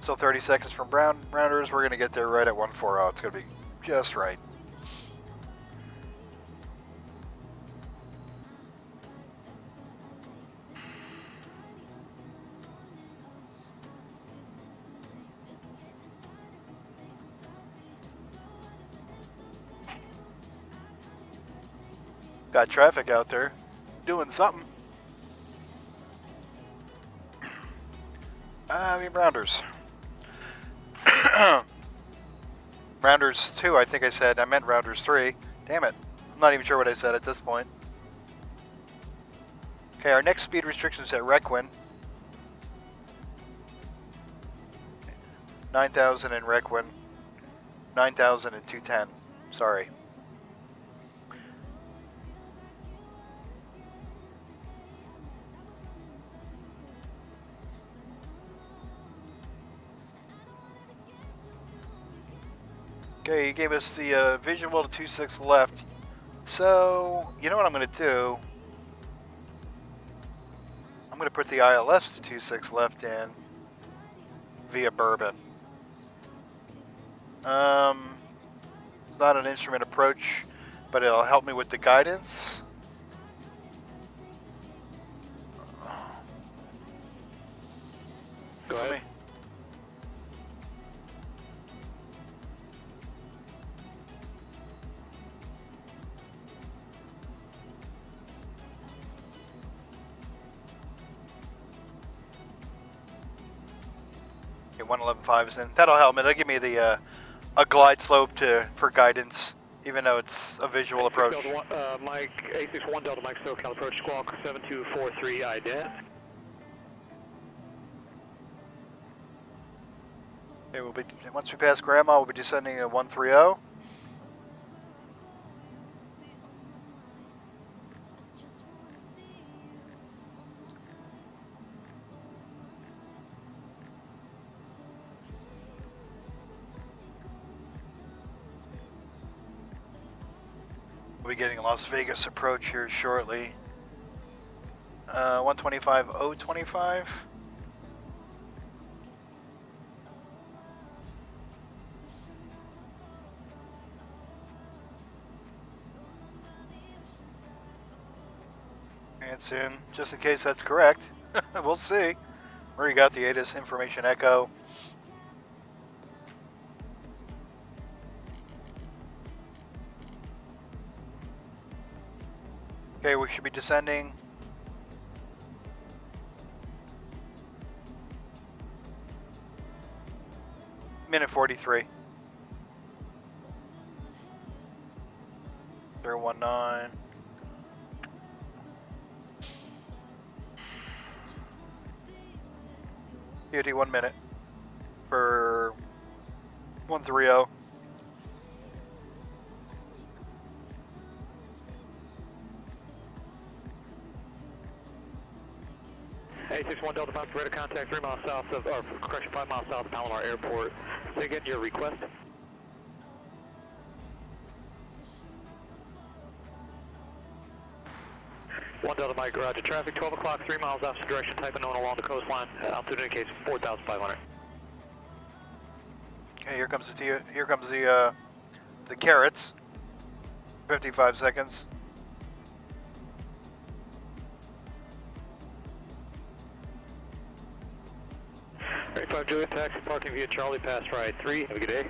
So 30 seconds from rounders, we're gonna get there right at 140. It's gonna be just right. Got traffic out there doing something. I mean, rounders. Rounders 2, I think I said. I meant rounders 3. Damn it. I'm not even sure what I said at this point. Okay, our next speed restriction is at Requin. 9,000 in Requin. 9,000 in 210. Sorry. Okay, you gave us the visual to 26 left. So, you know what I'm going to do? I'm going to put the ILS to 26 left in via Bourbon. It's not an instrument approach, but it'll help me with the guidance. Go ahead. Okay, 111.5 is in. That'll help me. That'll give me the a glide slope for guidance, even though it's a visual approach. Mike, A61 Delta Mike, SoCal approach, squawk 7243 IDET. Okay, once we pass Grandma, we'll be descending at 130. We'll be getting a Las Vegas approach here shortly. 125.025. It's in, just in case that's correct. We'll see. Where you got the ATIS information echo. Okay, we should be descending. Minute 43. 019. DOT 1 minute for 130. A61 Delta Mike, radar contact 3 miles south of, or correction, 5 miles south of Palomar Airport. Say again your request. 1 Delta Mike, roger. Traffic 12 o'clock, 3 miles opposite direction, type unknown along the coastline. Altitude indicates 4,500. Okay, here comes the carrots. 55 seconds. Right, 5 Juliet, taxi parking via Charlie, pass right 3. Have a good day.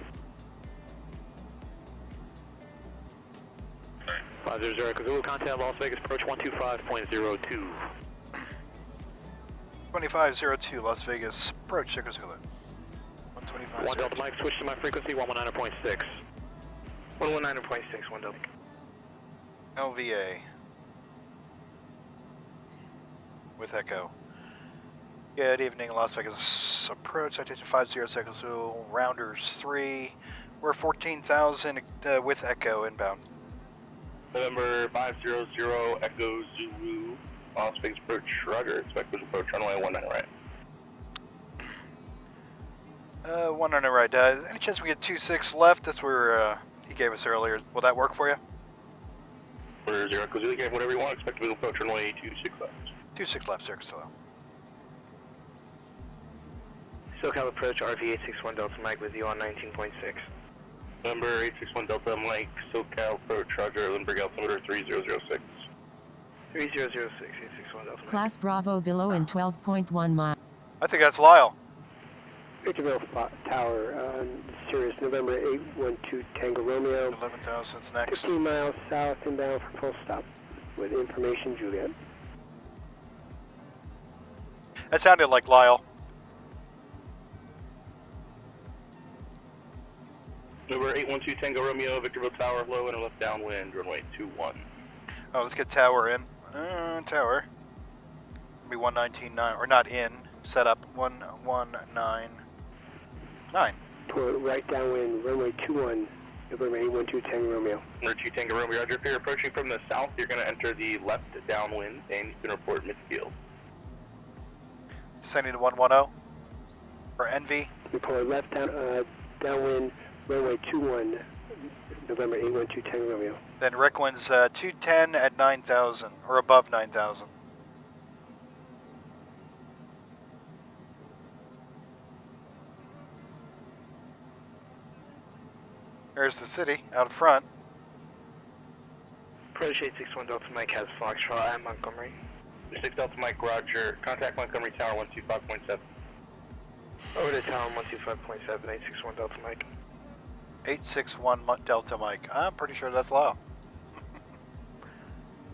500 Kazulu, contact Las Vegas, approach 125.02. 2502 Las Vegas, approach Kazulu. 125. 1 Delta Mike, switch to my frequency, 119.6. 119.6, 1 Delta. LVA. With echo. Good evening, Las Vegas approach, citation 50 seconds, rounders 3. We're 14,000 with Echo inbound. November 500 Echo Zulu, Las Vegas approach, roger, expected approach, runway 19 right. 1 on the right. Any chance we get 26 left? That's where he gave us earlier. Will that work for you? Order 0 Echo Zulu, you can have whatever you want, expected approach, runway 26 left. 26 left, sir, so. SoCal approach, RV861 Delta Mike with you on 19.6. Number 861 Delta Mike, SoCal approach, roger, Lindbergh altimeter 3006. 3006, 861 Delta Mike. Class Bravo below in 12.1 miles. I think that's Lyle. Victorville Tower, Sirius November 812 Tango Romeo. 11,000's next. 15 miles south inbound for full stop with information Juliet. That sounded like Lyle. Number 812 Tango Romeo, Victorville Tower, low and left downwind, runway 21. Oh, let's get Tower in. Tower. Be 119.9, or not in. Set up 119.9. Port right downwind, runway 21, November 812 Tango Romeo. Number 2 Tango Romeo, roger. If you're approaching from the south, you're going to enter the left downwind, and you can report midfield. Descending to 110. For NV. Report left downwind, runway 21, November 812 Tango Romeo. Then Rickwin's 210 at 9,000, or above 9,000. There's the city out front. Approach 861 Delta Mike has Foxtrot at Montgomery. 6 Delta Mike, roger. Contact Montgomery Tower 125.7. Over to Tower 125.7, 861 Delta Mike. 861 Delta Mike. I'm pretty sure that's Lyle.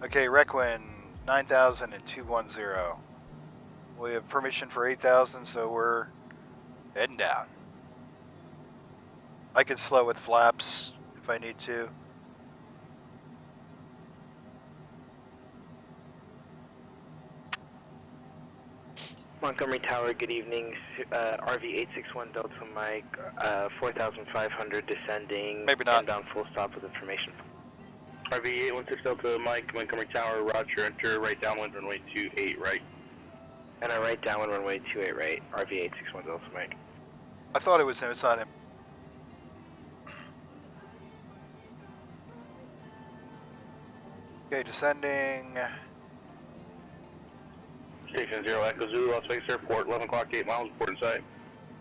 Okay, Requin 9,000 and 210. We have permission for 8,000, so we're heading down. I can slow with flaps if I need to. Montgomery Tower, good evening. RV861 Delta Mike, 4,500 descending. Maybe not. Inbound full stop with information. RV816 Delta Mike, Montgomery Tower, roger. Enter right downwind, runway 28 right. And I right downwind runway 28 right, RV861 Delta Mike. I thought it was him, it's not him. Okay, descending. Station 0 Echo Zulu, Las Vegas Airport, 11 o'clock, 8 miles, report in sight.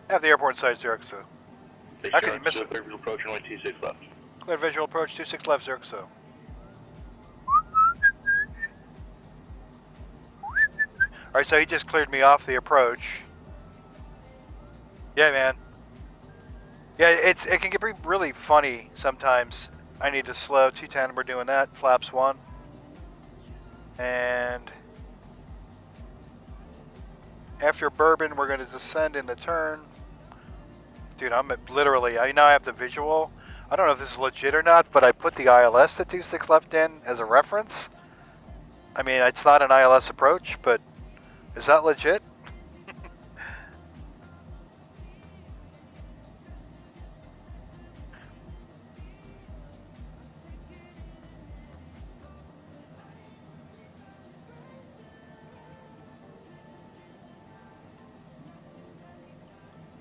Have the airport in sight, 0, so. Station How can 0 you miss Echo it? Zulu, clear visual approach, runway 26 left. Clear visual approach, 26 left, 0, so. Alright, so he just cleared me off the approach. Yeah, man. Yeah, it can get really funny sometimes. I need to slow, 210, we're doing that, flaps 1. And after Bourbon, we're going to descend in the turn. Dude, I'm literally, I now have the visual. I don't know if this is legit or not, but I put the ILS to 26 left in as a reference. I mean, it's not an ILS approach, but is that legit?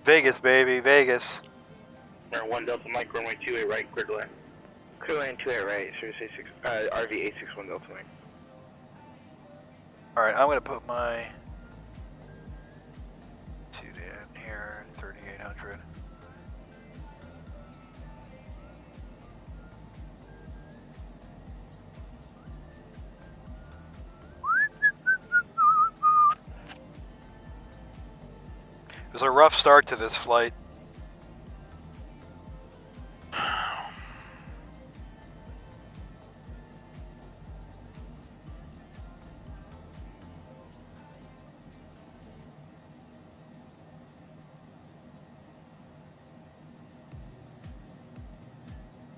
Vegas, baby, Vegas. Number 1 Delta Mike, runway 28 right, clear to land. Clear land 28 right, RV861 Delta Mike. Alright, I'm going to put my 2 in here, 3,800. It was a rough start to this flight.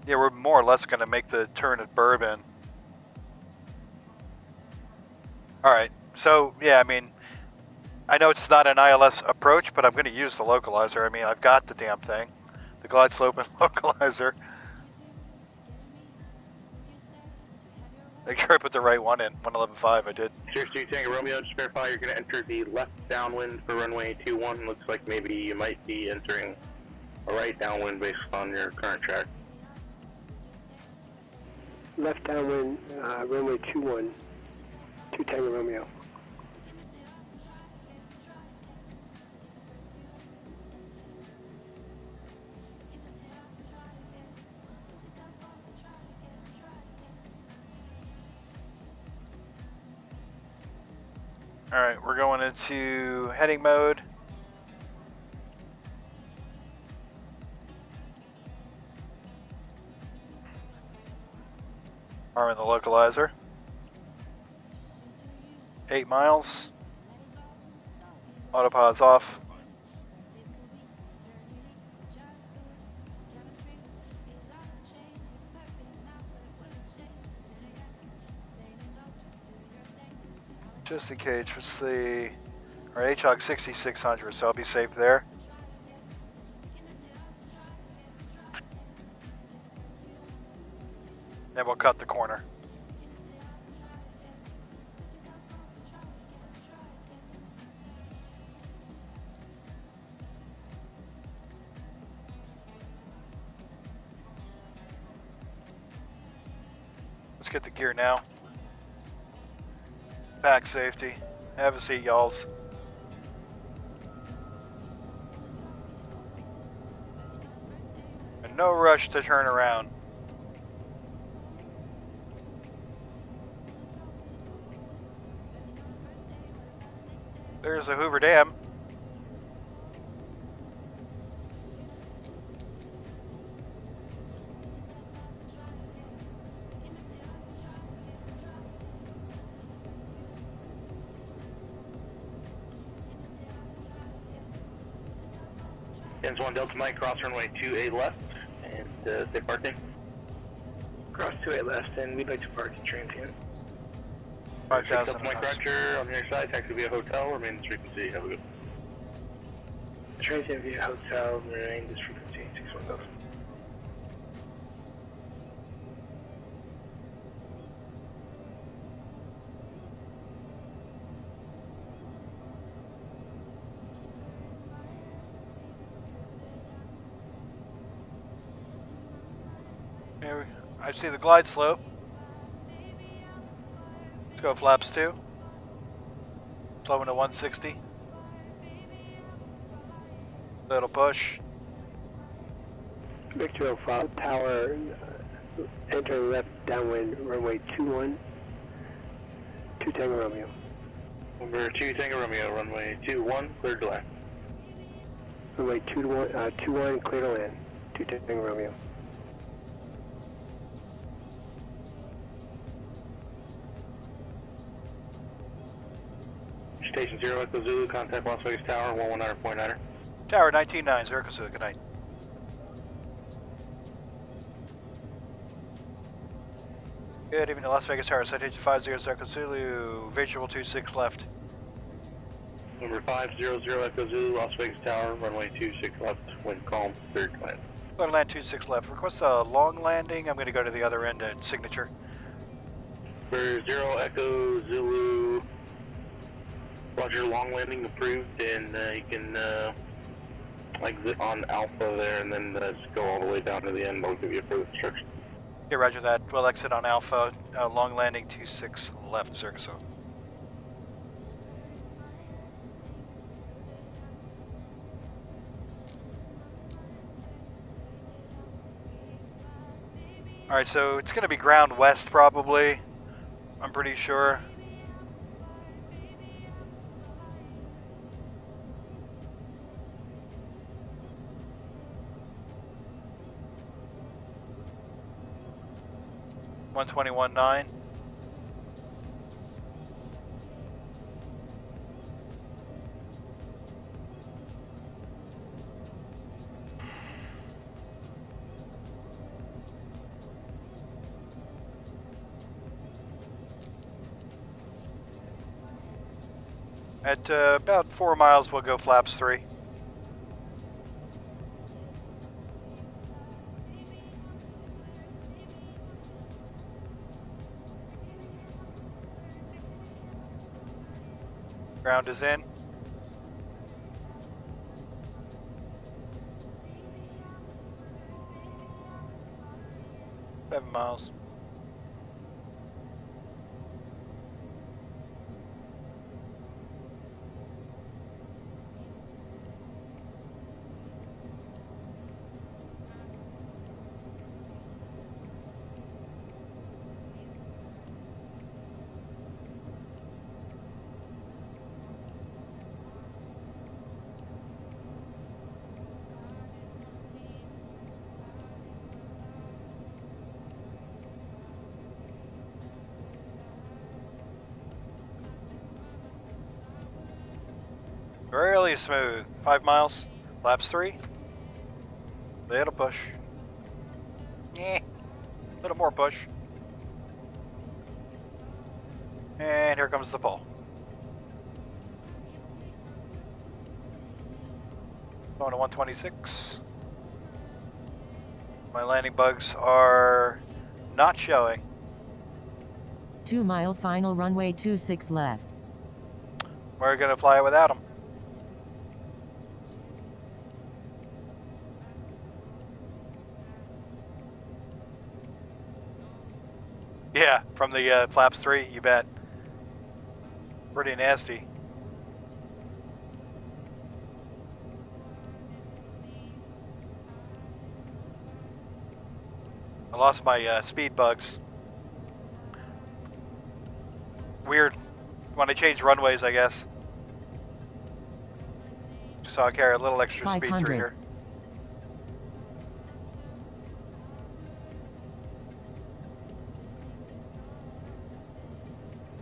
Yeah, we're more or less going to make the turn at Bourbon. Alright, so, yeah, I mean, I know it's not an ILS approach, but I'm going to use the localizer. I mean, I've got the damn thing. The glide slope and localizer. Make sure I put the right one in. 111.5, I did. Sirius 2 Tango Romeo, just verify you're going to enter the left downwind for runway 21. Looks like maybe you might be entering a right downwind based on your current track. Left downwind, runway 21, 2 Tango Romeo. All right, we're going into heading mode. Arming the localizer. 8 miles. Autopilot's off. Just in case, let's see. All right, HOG 6600, so I'll be safe there. Then we'll cut the corner. Let's get the gear now. Pack safety. Have a seat, y'alls. And no rush to turn around. There's the Hoover Dam. Ends 1 Delta Mike, cross runway 28 left, and stay parked in. Cross 28 left, and we'd like to park in transient. 5,000. Delta Mike Roger, on your side, taxi via hotel, remain this frequency, have a good. Transient via hotel, remain this frequency, 610. Here, I see the glide slope. Let's go flaps 2. Slowing to 160. Little push. Victor 05 Tower, enter left downwind, runway 21, 2 Tango Romeo. Number 2 Tango Romeo, runway 21, clear to land. Runway 21, clear to land, 2 Tango Romeo. Station 0 Echo Zulu, contact Las Vegas Tower, 119.9er. Tower 19.9, Zero Zulu, good night. Good evening, Las Vegas Tower, citation 50 Zero Zulu, visual 26 left. Number 500 Echo Zulu, Las Vegas Tower, runway 26 left, wind calm, cleared to land. Clear to land 26 left. Request a long landing. I'm going to go to the other end at signature. For 0 Echo Zulu, Roger, long landing approved, and you can exit on Alpha there and then just go all the way down to the end. I'll give you further instructions. Okay, roger that. We'll exit on Alpha. Long landing 26 left, Zero Zulu. Alright, so it's going to be ground west probably. I'm pretty sure. $121.9. At about 4 miles, we'll go flaps 3. Ground is in. Seven miles. Really smooth. 5 miles. Laps 3. Little push. Yeah. Little more push. And here comes the pole. Going to 126. My landing bugs are not showing. 2 mile final runway 26 left. We're gonna fly it without them. Yeah, from the flaps 3, you bet. Pretty nasty. I lost my speed bugs. Weird. When I change runways, I guess. So I'll carry a little extra speed through 500. here.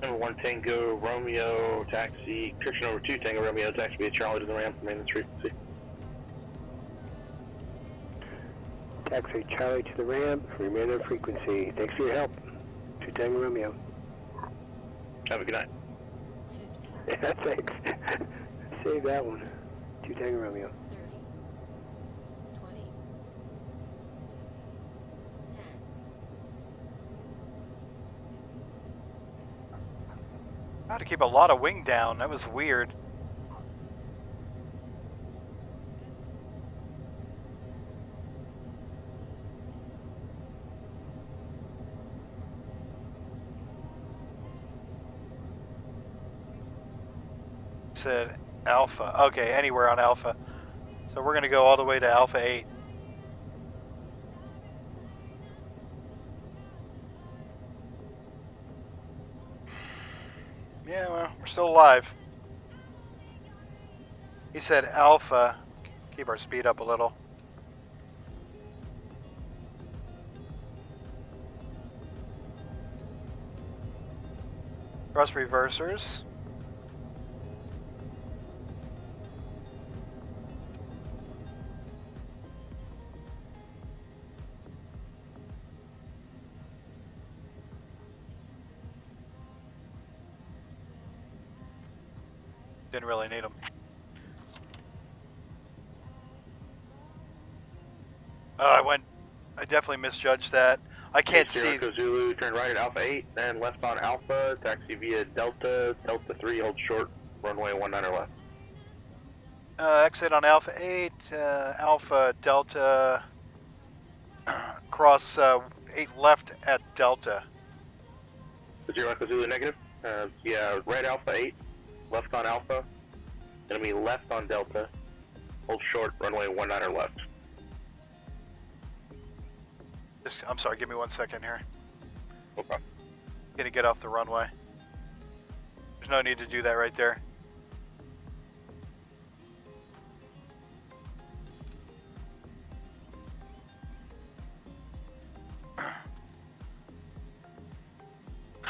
Number 1 Tango Romeo taxi, Christian over 2 Tango Romeo taxi via Charlie to the ramp, maintenance frequency. Taxi Charlie to the ramp, remain on frequency. Thanks for your help. 2 Tango Romeo. Have a good night. Yeah, thanks. Save that one. 2 Tango Romeo. 20. I had to keep a lot of wing down. That was weird. Said Alpha. Okay, anywhere on Alpha. So we're gonna go all the way to Alpha 8. Yeah, well, we're still alive. He said Alpha. Keep our speed up a little. Thrust reversers. Didn't really need them. I definitely misjudged that. I can't see. Sierra Zulu, turn right at Alpha 8, then left on Alpha, taxi via Delta, Delta 3, hold short, runway 19 left. Exit on Alpha 8, Alpha Delta, cross 8 left at Delta. Sierra Zulu negative, yeah, right Alpha 8, left on Alpha, gonna be left on Delta, hold short, runway 19 left. I'm sorry, give me 1 second here. No problem. Gonna get off the runway. There's no need to do that right there.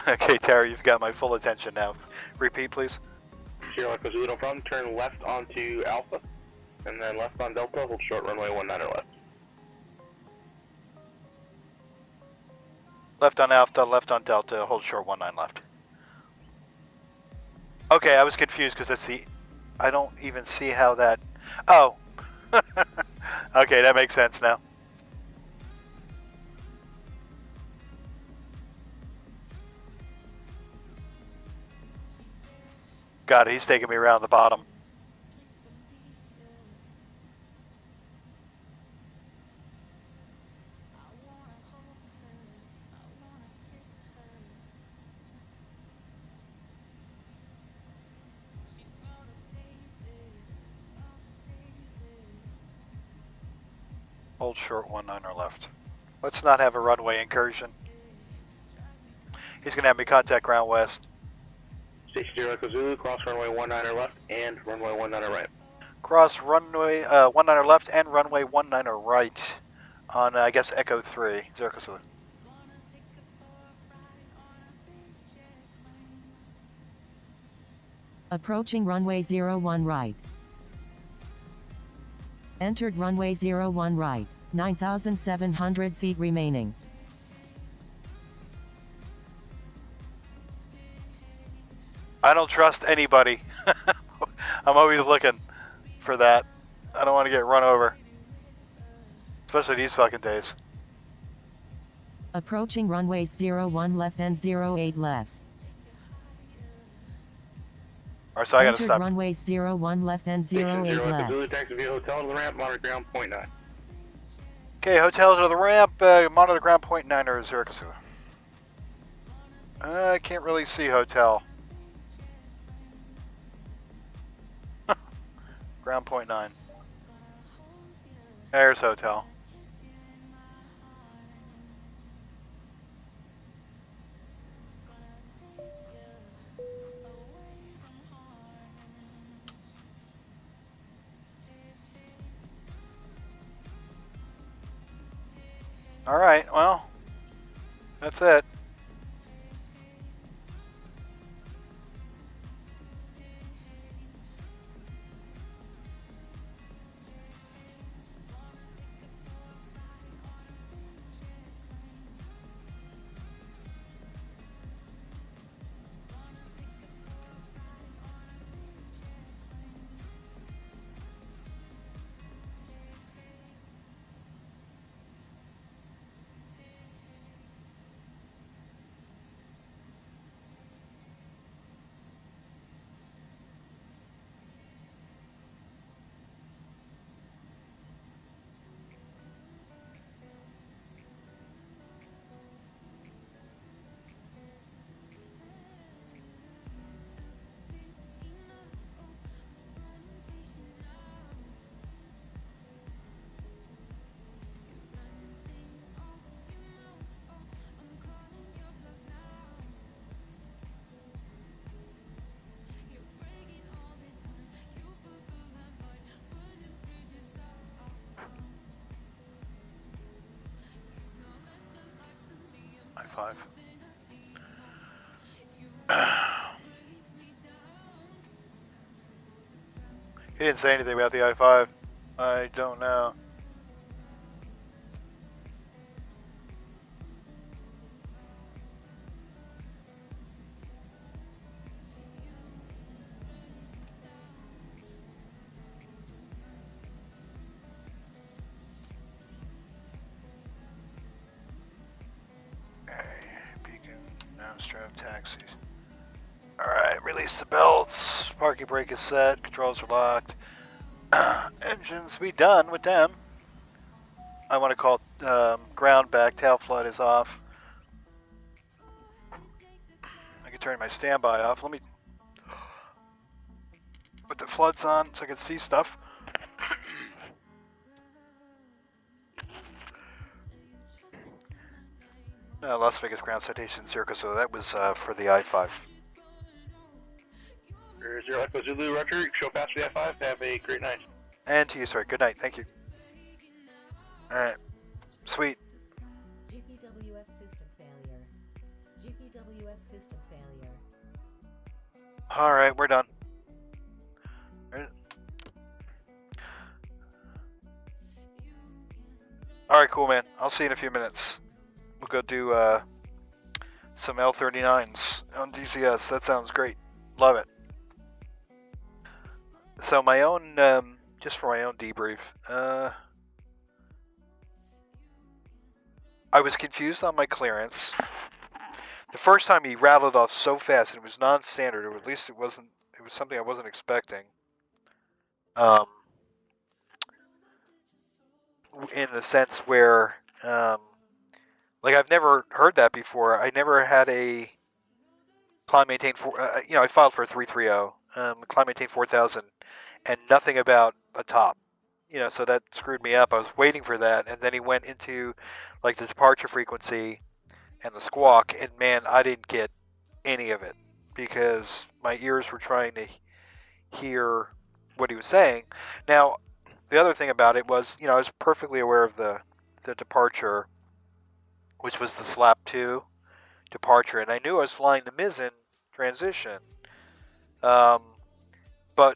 Okay, Tara, you've got my full attention now. Repeat, please. Sierra Zulu, no problem, turn left onto Alpha, and then left on Delta, hold short, runway 19 left. Left on Alpha, left on Delta, hold short 19 left. Okay, I was confused because it's the... I don't even see how that... Oh. Okay, that makes sense now. Got it, he's taking me around the bottom. Hold short 19er left. Let's not have a runway incursion. He's going to have me contact ground west. 60 Echo Zulu, cross runway 19er left and runway 19er right. Cross runway 19er left and runway 19er right on, I guess, Echo 3. Zero Zulu. Approaching runway 01 right. Entered runway 01 right. 9,700 feet remaining. I don't trust anybody. I'm always looking for that. I don't want to get run over. Especially these fucking days. Approaching runways 01 left and 08 left. Alright, so I gotta Entered stop. runways 01 left and 08 Echo left. Zulu, taxi via hotel to the ramp, monitor ground point 9. Okay, hotel to the ramp, monitor ground point 9 or Zero Zulu. I can't really see hotel. Ground point 9. There's hotel. Alright, well, that's it. I-5. He didn't say anything about the I-5. I don't know. Strap taxis. Alright, release the belts. Parking brake is set. Controls are locked. Engines be done with them. I want to call ground back. Tail flood is off. I can turn my standby off. Let me put the floods on so I can see stuff. Las Vegas ground citation circle, so that was for the I-5. Zero Echo Zulu, Roger. Show fast for the I-5. Have a great night. And to you, sir. Good night. Thank you. Alright. Sweet. GPWS system failure. GPWS system failure. Alright, we're done. Alright, cool, man. I'll see you in a few minutes. We'll go do some L39s on DCS. That sounds great. Love it. So my own, just for my own debrief, I was confused on my clearance. The first time he rattled off so fast, and it was non-standard, or at least it was something I wasn't expecting. In the sense where, like I've never heard that before. I never had a climb maintain I filed for a 330, climb maintain 4000, and nothing about a top. So that screwed me up. I was waiting for that, and then he went into like the departure frequency and the squawk, and man, I didn't get any of it because my ears were trying to hear what he was saying. Now, the other thing about it was, I was perfectly aware of the departure, which was the slap 2 departure, and I knew I was flying the mizzen transition. But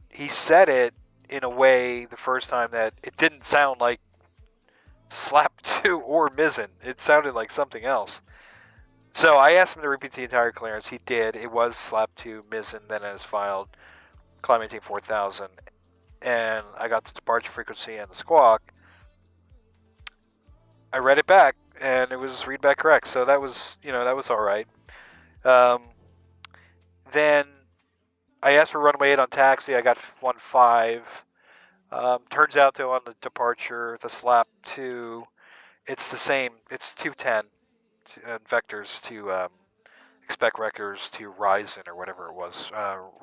he said it in a way the first time that it didn't sound like slap 2 or mizzen. It sounded like something else. So I asked him to repeat the entire clearance. He did. It was slap 2 mizzen, then it was filed climb maintain 4000, and I got the departure frequency and the squawk. I read it back, and it was readback correct. So that was, that was all right. Then I asked for runway 8 on taxi. I got 15. Turns out, though, on the departure, the slap 2, it's the same. It's 210 vectors to expect records to Ryzen or whatever it was,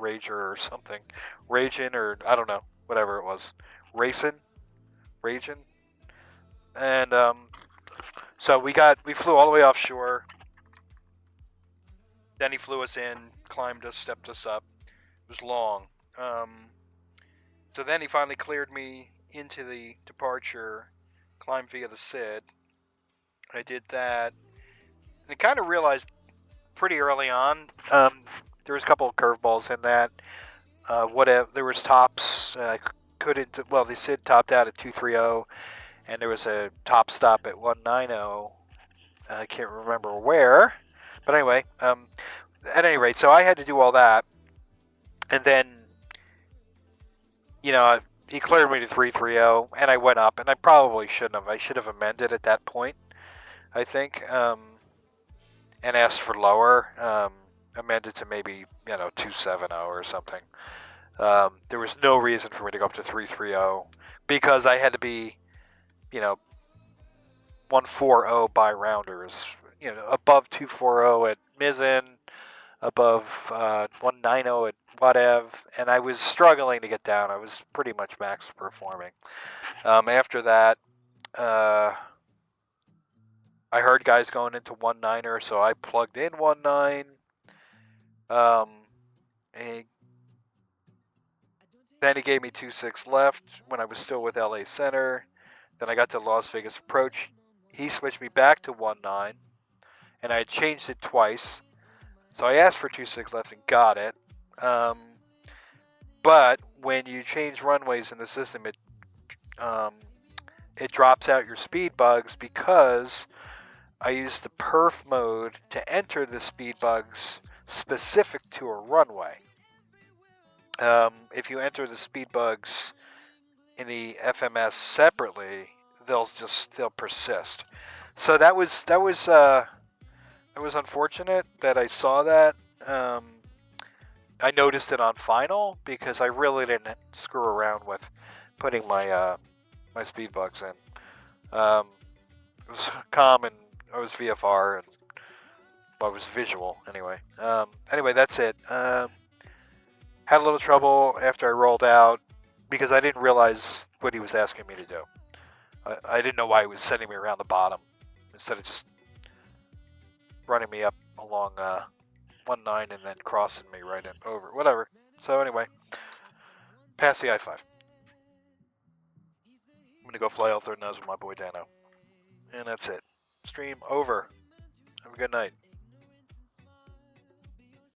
Rager or something, Ragin or I don't know, whatever it was, Ragin, and so we flew all the way offshore. Then he flew us in, climbed us, stepped us up. It was long. So then he finally cleared me into the departure, climbed via the SID. I did that, and I kind of realized pretty early on, there was a couple of curveballs in that. There was tops. The SID topped out at 230, and there was a top stop at 190. I can't remember where, but anyway, at any rate, so I had to do all that, and then, he cleared me to 330, and I went up, and I probably shouldn't have. I should have amended at that point, I think, and asked for lower, amended to maybe, 270 or something. There was no reason for me to go up to 330 because I had to be, 140 by rounders, above 240 at mizzen, above 190 at whatever, and I was struggling to get down. I was pretty much max performing. After that, I heard guys going into 19er, so I plugged in 19. And then he gave me 26 left when I was still with LA Center. Then I got to Las Vegas Approach. He switched me back to 19, and I had changed it twice. So I asked for 26 left and got it. But when you change runways in the system, it drops out your speed bugs because I used the perf mode to enter the speed bugs specific to a runway. If you enter the speed bugs in the FMS separately, they'll persist. So that was unfortunate that I saw that. I noticed it on final because I really didn't screw around with putting my my speed bugs in. It was calm, and I was VFR, and I was visual anyway. Anyway, that's it. Had a little trouble after I rolled out because I didn't realize what he was asking me to do. I didn't know why he was sending me around the bottom instead of just running me up along 19 and then crossing me right in over, whatever. So anyway, past the I-5. I'm gonna go fly all third nose with my boy Dano, and that's it. Stream over. Have a good night.